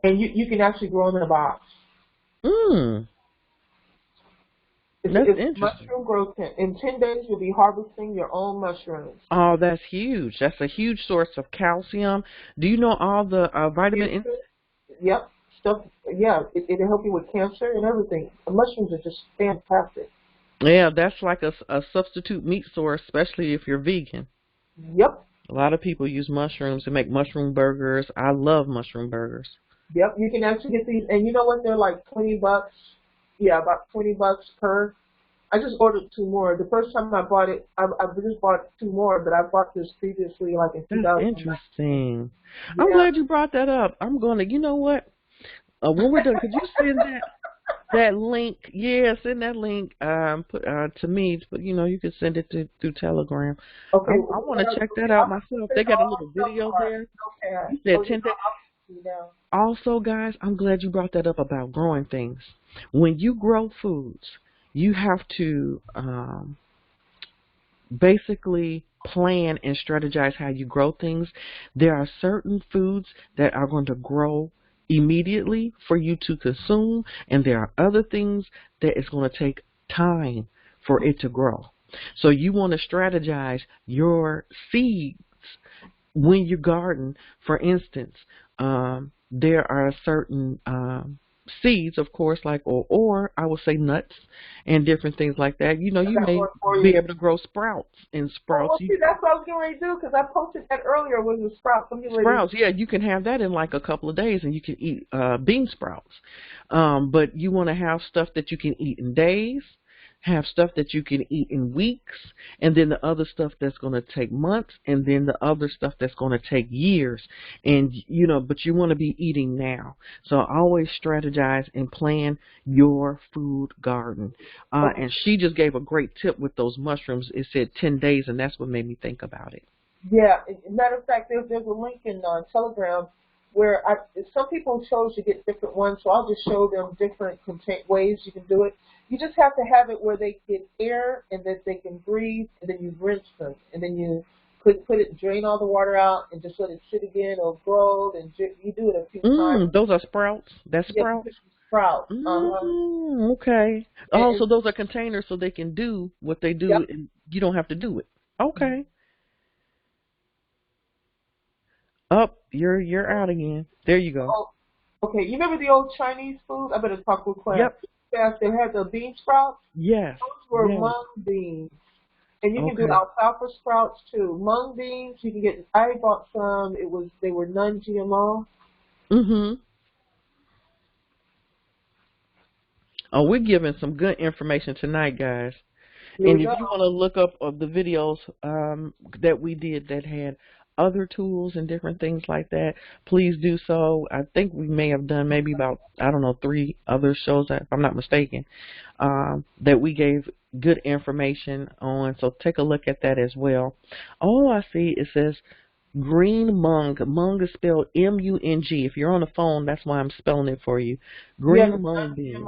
and you can actually grow them in a box. Mm. That's It's interesting. mushroom growth tent. In 10 days, you'll be harvesting your own mushrooms. Oh, that's huge. That's a huge source of calcium. Do you know all the vitamin? Yep. Stuff. Yeah, it'll help you with cancer and everything. The mushrooms are just fantastic. Yeah, that's like a substitute meat source, especially if you're vegan. Yep. A lot of people use mushrooms to make mushroom burgers. I love mushroom burgers. Yep. You can actually get these, and you know what? They're like $20. Yeah, about $20 per. I just ordered two more. The first time I bought it, I just bought two more, but I bought this previously, like in That's 2000. interesting. I'm Yeah. glad you brought that up. I'm going to, you know what? When we're done, could you send that link? Yeah, send that link to me. But you can send it through Telegram. Okay. I want to check that out myself. They got a little video there. Okay. You said 10 days. see now. Also, guys, I'm glad you brought that up about growing things. When you grow foods, you have to basically plan and strategize how you grow things. There are certain foods that are going to grow immediately for you to consume, and there are other things that it's going to take time for it to grow. So you want to strategize your seeds when you garden. For instance, there are certain seeds, of course, like or I would say nuts and different things like that. You know, I you got may one for be you. able to grow sprouts and Oh, sprouts. well, see, that's what I was getting ready to do because I posted that earlier with the sprouts. I'm getting ready to. Sprouts, yeah, you can have that in like a couple of days, and you can eat bean sprouts. But you want to have stuff that you can eat in days, have stuff that you can eat in weeks, and then the other stuff that's going to take months, and then the other stuff that's going to take years. And but you want to be eating now. So always strategize and plan your food garden. Okay. And she just gave a great tip with those mushrooms. It said 10 days, and that's what made me think about it. Yeah. Matter of fact, there's a link in Telegram where some people chose to get different ones, so I'll just show them different ways you can do it. You just have to have it where they get air and that they can breathe, and then you rinse them, and then you put it, drain all the water out, and just let it sit again or grow. And you do it a few times. Those are sprouts. That's Yeah, sprouts. sprout. Okay. Oh, And so those are containers so they can do what they do, yep. and you don't have to do it. Okay. Up, you're out again. There you go. Oh, okay. You remember the old Chinese food? I better talk real quick. Yep. Fast. They had the bean sprouts. Yes. Those were Yes. mung beans. And you can do Okay. alfalfa sprouts too. Mung beans, you can get. I bought some. They were non-GMO. Mhm. Oh, we're giving some good information tonight, guys. Here And we if go. you want to look up of the videos that we did that had other tools and different things like that, please do so. I think we may have done maybe about, I don't know, 3 other shows, if I'm not mistaken, that we gave good information on. So take a look at that as well. Oh, I see. It says green mung. Mung is spelled M-U-N-G. If you're on the phone, that's why I'm spelling it for you. Yeah, Green the mung bean.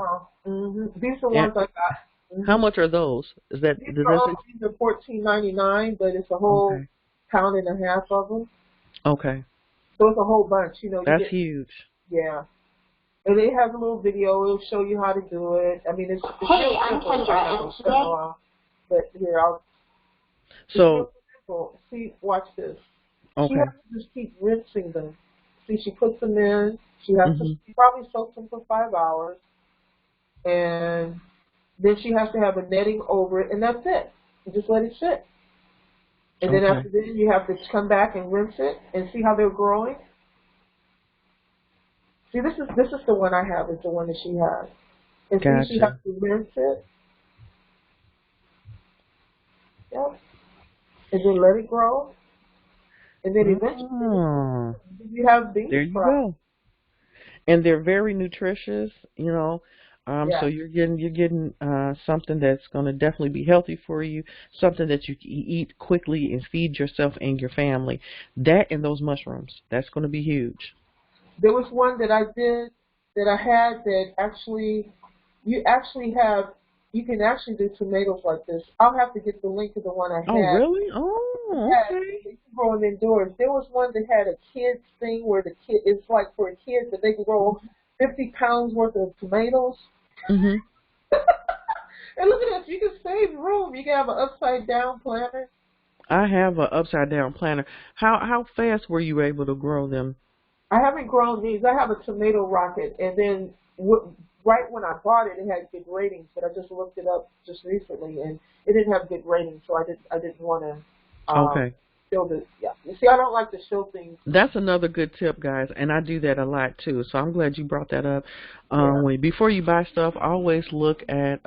non-GMO. These are the And ones I got. how much are those? Is that These does are that all say? these are $14.99, but it's a whole Okay. pound and a half of them. Okay. So it's a whole bunch. You That's get, huge. yeah. And it has a little video. It'll show you how to do it. I mean, it's Hey, real I'm simple. Kendra, and today... But here, it's So, real simple. See, watch this. She okay. has to just keep rinsing them. See, she puts them in. She has to Mhm. she probably soaks them for 5 hours, and then she has to have a netting over it, and that's it. You just let it sit. And then Okay. after that, you have to come back and rinse it and see how they're growing. See, this is the one I have. Is the one that she has. And see, she has Gotcha. to rinse it. Yep. And then let it grow. And then eventually, Oh, you have bean there you sprouts. go. And they're very nutritious, you know. So Yeah. you're getting something that's going to definitely be healthy for you, something that you can eat quickly and feed yourself and your family. That and those mushrooms, that's going to be huge. There was one that I did that I had that actually, you can actually do tomatoes like this. I'll have to get the link to the one I Oh, had. really? Oh, Had okay. you can grow them indoors. There was one that had a kids thing where it's like for a kid that they can grow 50 pounds worth of tomatoes. Mhm. And look at this, you can save room. You can have an upside down planter. I have a upside down planter. How fast were you able to grow them? I haven't grown these. I have a tomato rocket, and then right when I bought it, it had good ratings. But I just looked it up just recently, and it didn't have good ratings, so I didn't want to Okay. show this. Yeah, you see, I don't like to show things. That's another good tip, guys, and I do that a lot too. So I'm glad you brought that up. Yeah, Before you buy stuff, always look at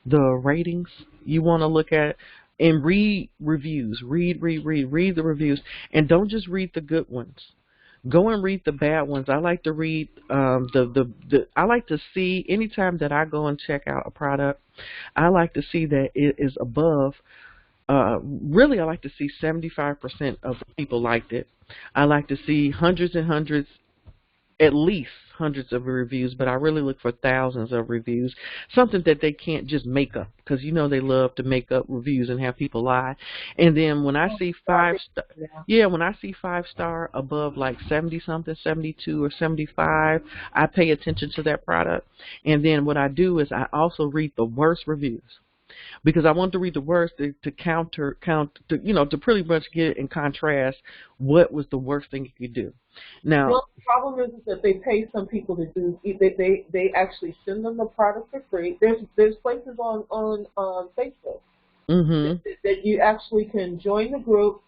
the ratings. You want to look at and read reviews. Read the reviews, and don't just read the good ones. Go and read the bad ones. I like to read I like to see anytime that I go and check out a product. I like to see that it is above. Really, I like to see 75% of people liked it. I like to see hundreds and hundreds at least hundreds of reviews, but I really look for thousands of reviews. Something that they can't just make up, because you know they love to make up reviews and have people lie. And then when I see five star, Yeah. yeah, when I see 5 star above like 70 something, 72 or 75, I pay attention to that product. And then what I do is I also read the worst reviews, because I want to read the worst to to pretty much get in contrast what was the worst thing you could do. The Now, only problem is that they pay some people to do. They actually send them the product for free. There's places on Facebook mhm. that you actually can join the group.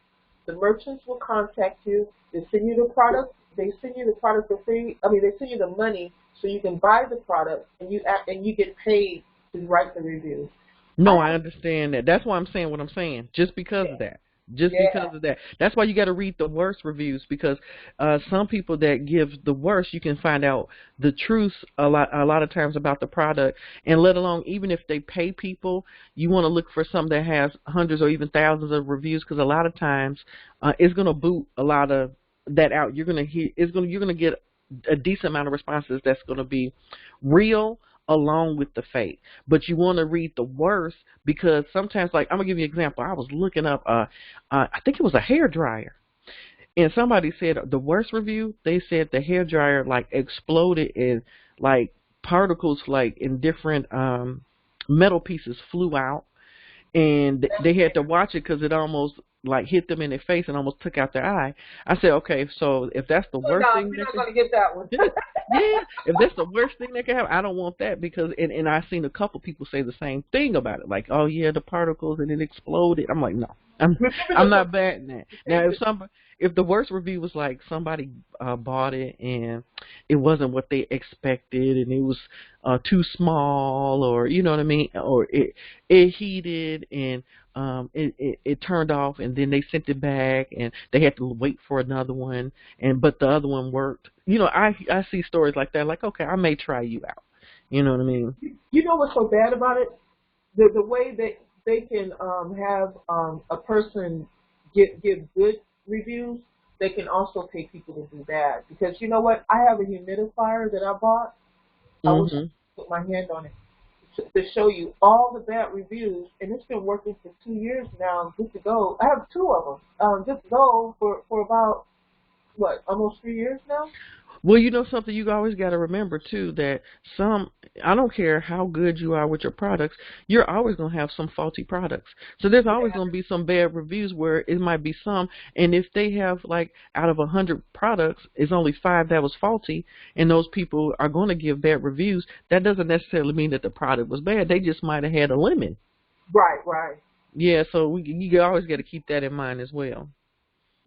The merchants will contact you. They send you the product. They send you the product for free. I mean, they send you the money so you can buy the product, and you get paid to write the reviews. I No, I have understand that. That's why I'm saying what I'm saying. Just because of that. Just yeah. because of that. That's why you got to read the worst reviews, because some people that give the worst, you can find out the truth a lot of times about the product, and let alone even if they pay people, you want to look for something that has hundreds or even thousands of reviews, because a lot of times it's going to boot a lot of that out. You're going to get a decent amount of responses that's going to be real along with the fake. But you want to read the worst, because sometimes, like, I'm gonna give you an example. I was looking up I think it was a hair dryer, and somebody said the worst review, they said the hair dryer like exploded, and like particles like in different metal pieces flew out, and they had to watch it because it almost like hit them in their face and almost took out their eye. I said, okay, so if that's the Oh, worst no, thing you're that not could, going to get that one. yeah, if that's the worst thing that can happen, I don't want that, because and I've seen a couple people say the same thing about it, like, oh yeah, the particles and it exploded. I'm like, no, I'm Remember I'm the not batting that. Now if the worst review was like somebody bought it and it wasn't what they expected, and it was too small, or you know what I mean, or it heated and it turned off, and then they sent it back and they had to wait for another one, and but the other one worked. You know, I see stories like that, like, okay, I may try you out. You know what I mean? You know what's so bad about it? The way that they can have a person give good reviews, they can also pay people to do bad. Because you know what? I have a humidifier that I bought. I wish I Mhm. could put my hand on it to show you all the bad reviews, and it's been working for 2 years now. Good to go. I have two of them. Good to go for about what, almost 3 years now. Well, you know something, you always got to remember too that some, I don't care how good you are with your products, you're always going to have some faulty products. So there's always Yeah. going to be some bad reviews where it might be some, and if they have like out of 100 products, it's only 5 that was faulty, and those people are going to give bad reviews, that doesn't necessarily mean that the product was bad. They just might have had a limit. Right, right. Yeah, so you always got to keep that in mind as well.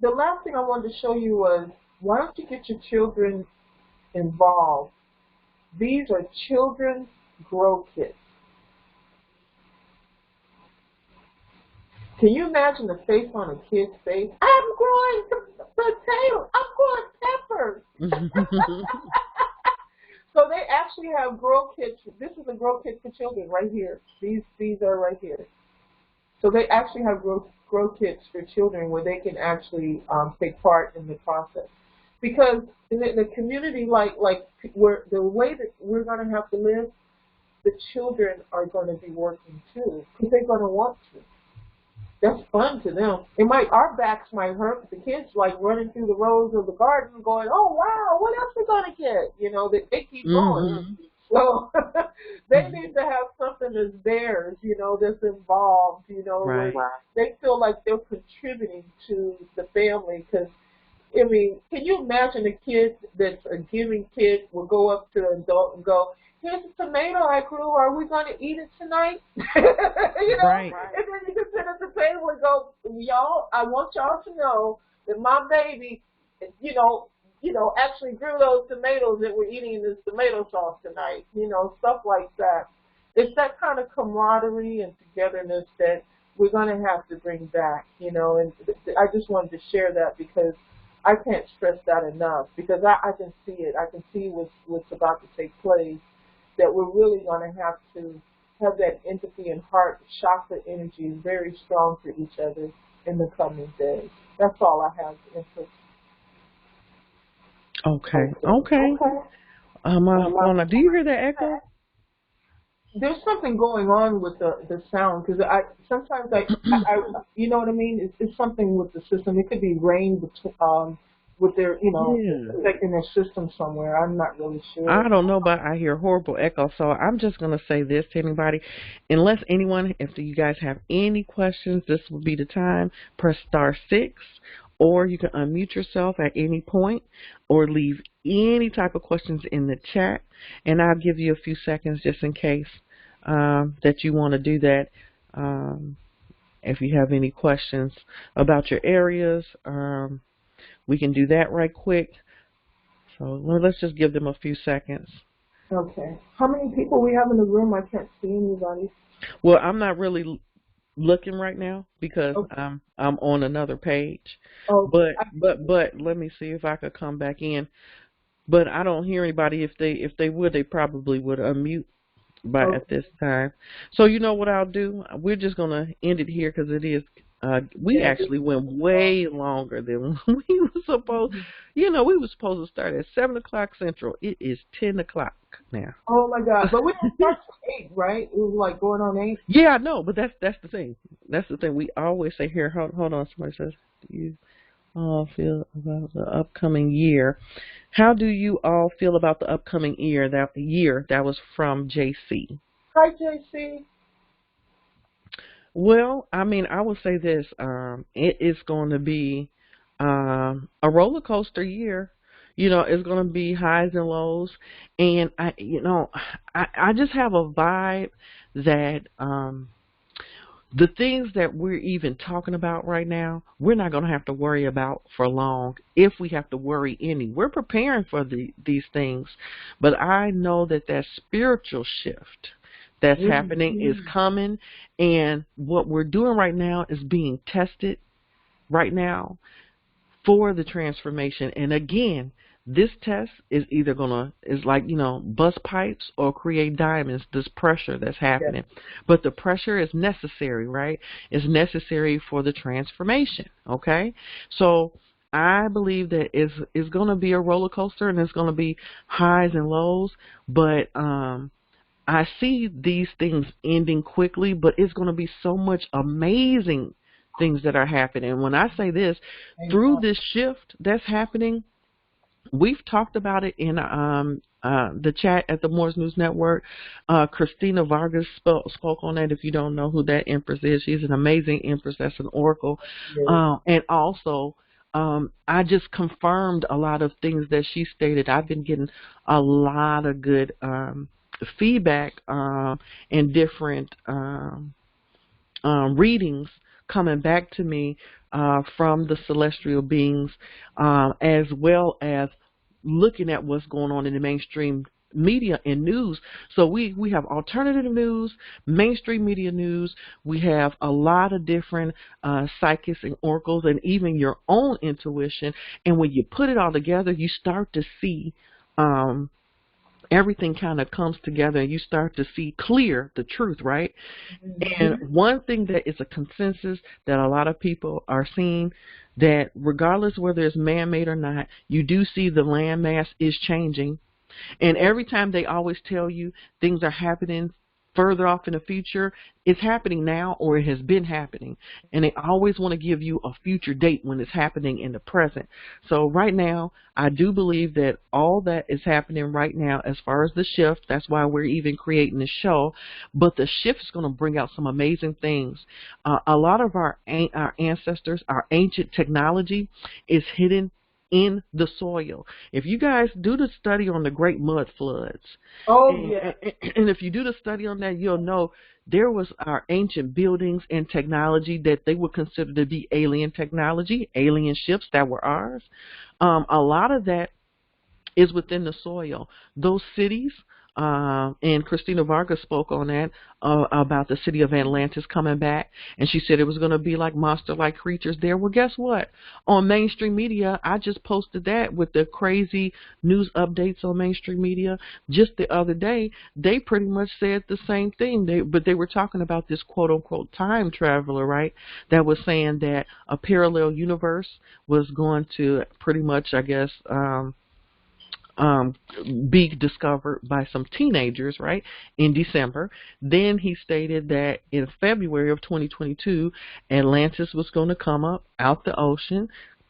The last thing I wanted to show you was, why don't you get your children involved? These are children's grow kits. Can you imagine the face on a kid's face? I'm growing potatoes. I'm growing peppers. So they actually have grow kits. This is a grow kit for children right here. These are right here. So they actually have grow kits for children where they can actually take part in the process. Because in the community, like where the way that we're going to have to live, the children are going to be working too because they're going to want to. That's fun to them. Our backs might hurt, but the kids like running through the rows of the garden, going, "Oh wow, what else we gonna get?" You know, they keep going. Mhm. So they need to have something that's theirs, that's involved, where Right. they feel like they're contributing to the family. Because I mean, can you imagine a kid that's a giving kid will go up to an adult and go, "Here's a tomato I grew. Are we going to eat it tonight?" Right. And then you can sit at the table and go, "Y'all, I want y'all to know that my baby, actually grew those tomatoes that we're eating in this tomato sauce tonight." Stuff like that. It's that kind of camaraderie and togetherness that we're going to have to bring back, and I just wanted to share that because I can't stress that enough, because I can see it. I can see what's about to take place, that we're really going to have that empathy and heart chakra energy very strong for each other in the coming days. That's all I have, Empress. Okay. Okay. Okay. Okay. My Um, phone. Do you hear that echo? there's something going on with the sound because I sometimes you know what I mean. It's something with the system. It could be rain with their Yeah. affecting their system somewhere. I'm not really sure. I don't know, but I hear horrible echo. So I'm just going to say this to anybody. Unless anyone, if you guys have any questions, this will be the time. Press *6, or you can unmute yourself at any point or leave any type of questions in the chat. And I'll give you a few seconds just in case that you want to do that. Um, if you have any questions about your areas, we can do that right quick. So let's just give them a few seconds. Okay. How many people we have in the room? I can't see anybody. Well, I'm not really looking right now because Okay. I'm on another page. Okay. But let me see if I could come back in. But I don't hear anybody. If they would, they probably would unmute by at Okay. this time. So you know what I'll do? We're just gonna end it here because it is. We Yeah. actually went way longer than we were supposed. We were supposed to start at 7 o'clock Central. It is 10 o'clock now. Oh my God! But we didn't start till 8, right? It was like going on 8. Yeah, I know, but that's the thing. That's the thing. We always say here. Hold on. Somebody says, "Do you all feel about the upcoming year?" How do you all feel about the upcoming year? That was from JC. Hi, JC. Well, I mean, I would say this. It is going to be a roller coaster year. It's going to be highs and lows, and I just have a vibe that the things that we're even talking about right now, we're not going to have to worry about for long if we have to worry any. We're preparing for these things, but I know that spiritual shift that's happening is coming, and what we're doing right now is being tested right now for the transformation. And again, this test is either is like, bust pipes or create diamonds, this pressure that's Yes. happening. But the pressure is necessary, right? It's necessary for the transformation, okay? So I believe that it's going to be a roller coaster, and it's going to be highs and lows, but I see these things ending quickly, but it's going to be so much amazing things that are happening. And when I say this, through this shift that's happening, we've talked about it in the chat at the Moores News Network. Christina Vargas spoke on that. If you don't know who that Empress is, she's an amazing Empress. That's an oracle. And also, I just confirmed a lot of things that she stated. I've been getting a lot of good feedback and different readings coming back to me from the celestial beings, as well as looking at what's going on in the mainstream media and news. So we have alternative news, mainstream media news. We have a lot of different psychics and oracles, and even your own intuition. And when you put it all together, you start to see everything kind of comes together, and you start to see clear the truth, right? And one thing that is a consensus that a lot of people are seeing, that regardless whether it's man-made or not, you do see the land mass is changing. And every time they always tell you things are happening further off in the future, it's happening now or it has been happening. And they always want to give you a future date when it's happening in the present. So right now, I do believe that all that is happening right now as far as the shift, that's why we're even creating the show, but the shift is going to bring out some amazing things. A lot of our ancestors, our ancient technology is hidden in the soil. If you guys do the study on the great mud floods, and if you do the study on that, you'll know there was our ancient buildings and technology that they would consider to be alien technology, alien ships that were ours. A lot of that is within the soil. Those cities, and Christina Vargas spoke on that, about the city of Atlantis coming back, and she said it was going to be like monster-like creatures there. Well, guess what? On mainstream media, I just posted that with the crazy news updates on mainstream media just the other day. They pretty much said the same thing, but they were talking about this quote-unquote time traveler, right, that was saying that a parallel universe was going to pretty much, I guess, um, be discovered by some teenagers, right, in December. Then he stated that in February of 2022, Atlantis was going to come up out the ocean,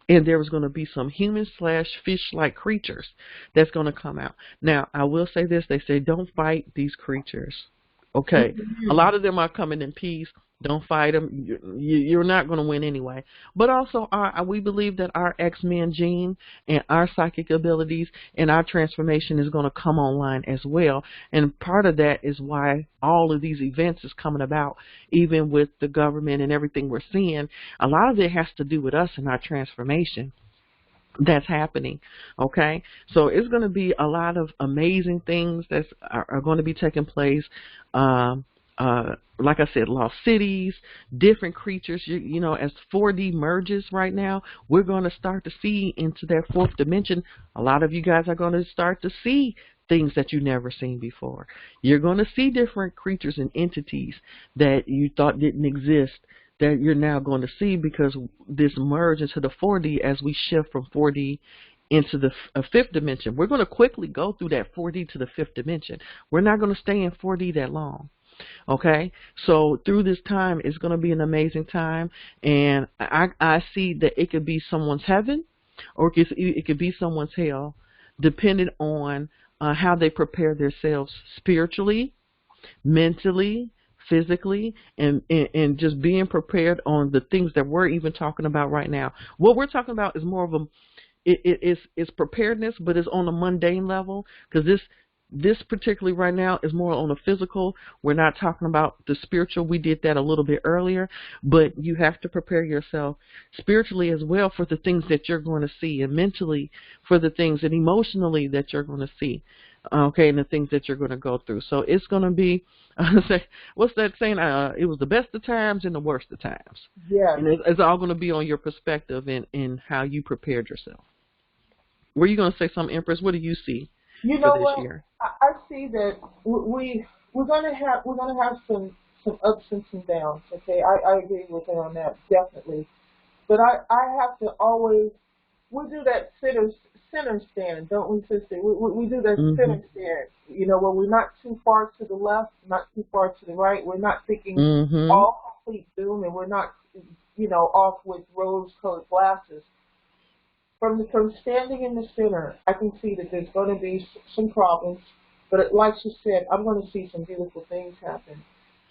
and there was going to be some human slash fish-like creatures that's going to come out. Now, I will say this. They say don't fight these creatures. Okay, a Mm-hmm. lot of them are coming in peace. Don't fight them. You're not going to win anyway. But also, we believe that our X-Men gene and our psychic abilities and our transformation is going to come online as well. And part of that is why all of these events is coming about, even with the government and everything we're seeing. A lot of it has to do with us and our transformation that's happening. Okay, so it's going to be a lot of amazing things that are going to be taking place. um like I said, lost cities, different creatures. You know, as 4D merges right now, we're going to start to see into that fourth dimension. A lot of you guys are going to start to see things that you've never seen before. You're going to see different creatures and entities that you thought didn't exist, that you're now going to see, because this merge into the 4D as we shift from 4D into the fifth dimension. We're going to quickly go through that 4D to the fifth dimension. We're not going to stay in 4D that long. Okay, so through this time, it's going to be an amazing time, and I see that it could be someone's heaven, or it could be someone's hell, depending on how they prepare themselves spiritually, mentally, physically, and just being prepared on the things that we're even talking about right now. What we're talking about is more of a it's preparedness, but it's on a mundane level, because this particularly right now is more on a physical. We're not talking about the spiritual. We did that a little bit earlier, but you have to prepare yourself spiritually as well for the things that you're going to see, and mentally for the things, and emotionally that you're going to see. Okay, and the things that you're going to go through. So it's going to be, what's that saying? It was the best of times and the worst of times. Yes. And it's all going to be on your perspective and how you prepared yourself. Were you going to say something, Empress? What do you see You for know this what? year? I see that we're gonna have some ups and some downs. Okay, I agree with her on that, definitely. But I have to always, we do that center stand, don't we, sister? We do that Mhm. center stand. You know, when we're not too far to the left, not too far to the right. We're not thinking Mhm. all complete doom, and we're not, off with rose-colored glasses. From standing in the center, I can see that there's going to be some problems, but like she said, I'm going to see some beautiful things happen.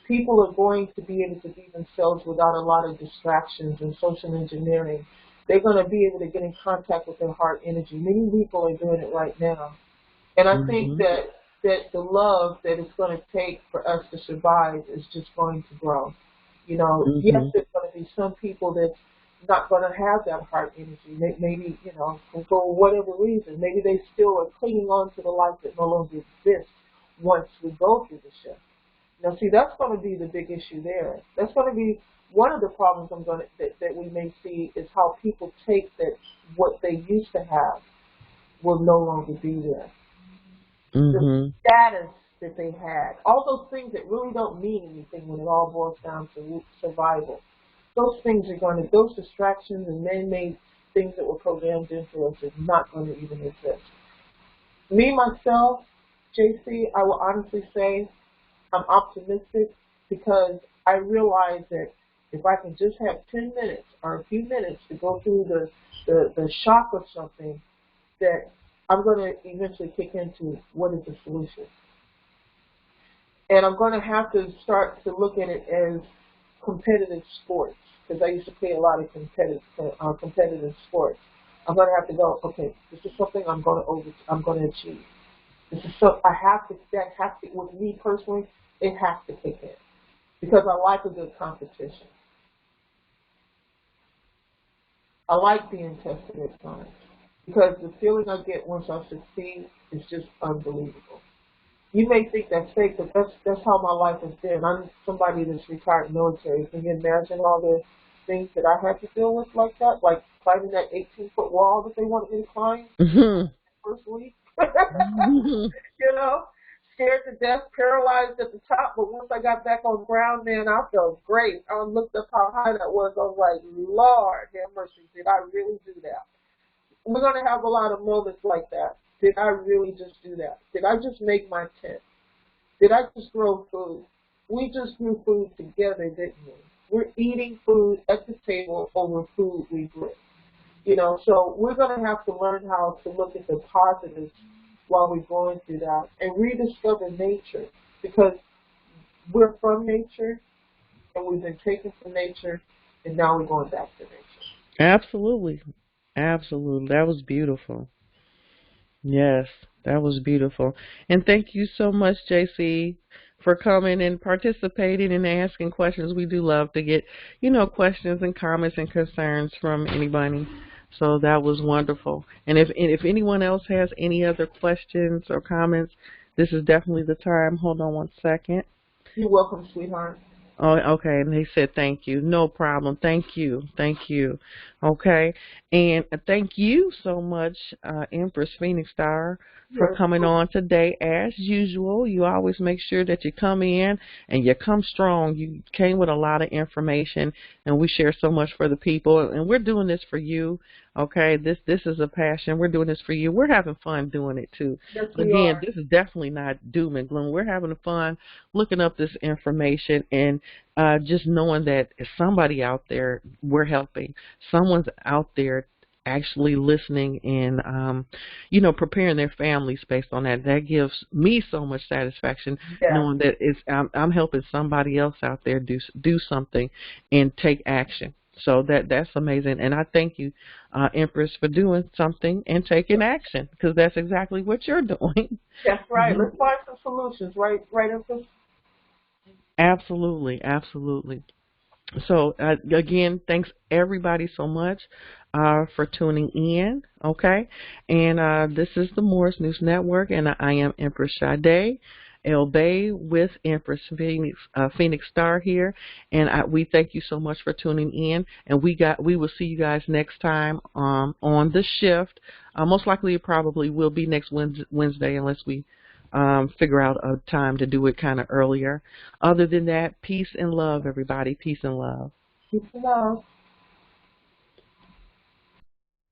People are going to be able to be themselves without a lot of distractions and social engineering. They're going to be able to get in contact with their heart energy. Many people are doing it right now. And I think Mhm. that the love that it's going to take for us to survive is just going to grow. You know, yes, Mhm. there's going to be some people that's not going to have that heart energy. Maybe, for whatever reason, maybe they still are clinging on to the life that no longer exists once we go through the shift. Now, see, that's going to be the big issue there. That's going to be one of the problems that we may see, is how people take that what they used to have will no longer be there. The Mhm. status that they had, all those things that really don't mean anything when it all boils down to survival. Those things are going to, those distractions and man-made things that were programmed into us is not going to even exist. Me, myself, JC, I will honestly say I'm optimistic, because I realize that if I can just have 10 minutes or a few minutes to go through the shock of something, that I'm going to eventually kick into what is the solution. And I'm going to have to start to look at it as competitive sports, because I used to play a lot of competitive sports. I'm going to have to go, okay, this is something I'm going to achieve. This is so I have to, that has to, with me personally, it has to kick in, because I like a good competition. I like being tested at times, because the feeling I get once I succeed is just unbelievable. You may think that's fake, but that's how my life has been. I'm somebody that's retired military. Can you imagine all the things that I had to deal with like that? Like climbing that 18-foot wall that they wanted me to climb Mhm. first week. Mhm. you know, Scared to death, paralyzed at the top. But once I got back on ground, man, I felt great. I looked up how high that was. I was like, Lord have mercy, did I really do that? We're going to have a lot of moments like that. Did I really just do that? Did I just make my tent? Did I just grow food? We just grew food together, didn't we? We're eating food at the table over food we grew. So we're going to have to learn how to look at the positives while we're going through that and rediscover nature, because we're from nature and we've been taken from nature and now we're going back to nature. Absolutely. Absolutely. That was beautiful. Yes, that was beautiful. And thank you so much, JC, for coming and participating and asking questions. We do love to get, questions and comments and concerns from anybody. So that was wonderful. And if anyone else has any other questions or comments, this is definitely the time. Hold on one second. You're welcome, sweetheart. Oh, okay. And he said, thank you. No problem. Thank you. Thank you. Okay. And thank you so much, Empress Phoenix Star, for coming on today. As usual, you always make sure that you come in and you come strong. You came with a lot of information, and we share so much for the people. And we're doing this for you. Okay, this is a passion. We're doing this for you. We're having fun doing it too. Yes, Again, this is definitely not doom and gloom. We're having fun looking up this information and just knowing that somebody out there we're helping. Someone's out there actually listening and preparing their families based on that. That gives me so much satisfaction knowing that I'm helping somebody else out there do something and take action. So that's amazing, and I thank you, Empress, for doing something and taking action, because that's exactly what you're doing. That's right. Let's find some solutions, right, Empress? Absolutely, absolutely. So again, thanks everybody so much for tuning in. Okay, and this is the Morris News Network, and I am Empress Sade El Bay with Empress Phoenix Star here, and we thank you so much for tuning in. And we will see you guys next time on the shift. Most likely, it probably will be next Wednesday, unless we figure out a time to do it kind of earlier. Other than that, peace and love, everybody. Peace and love. Peace and love.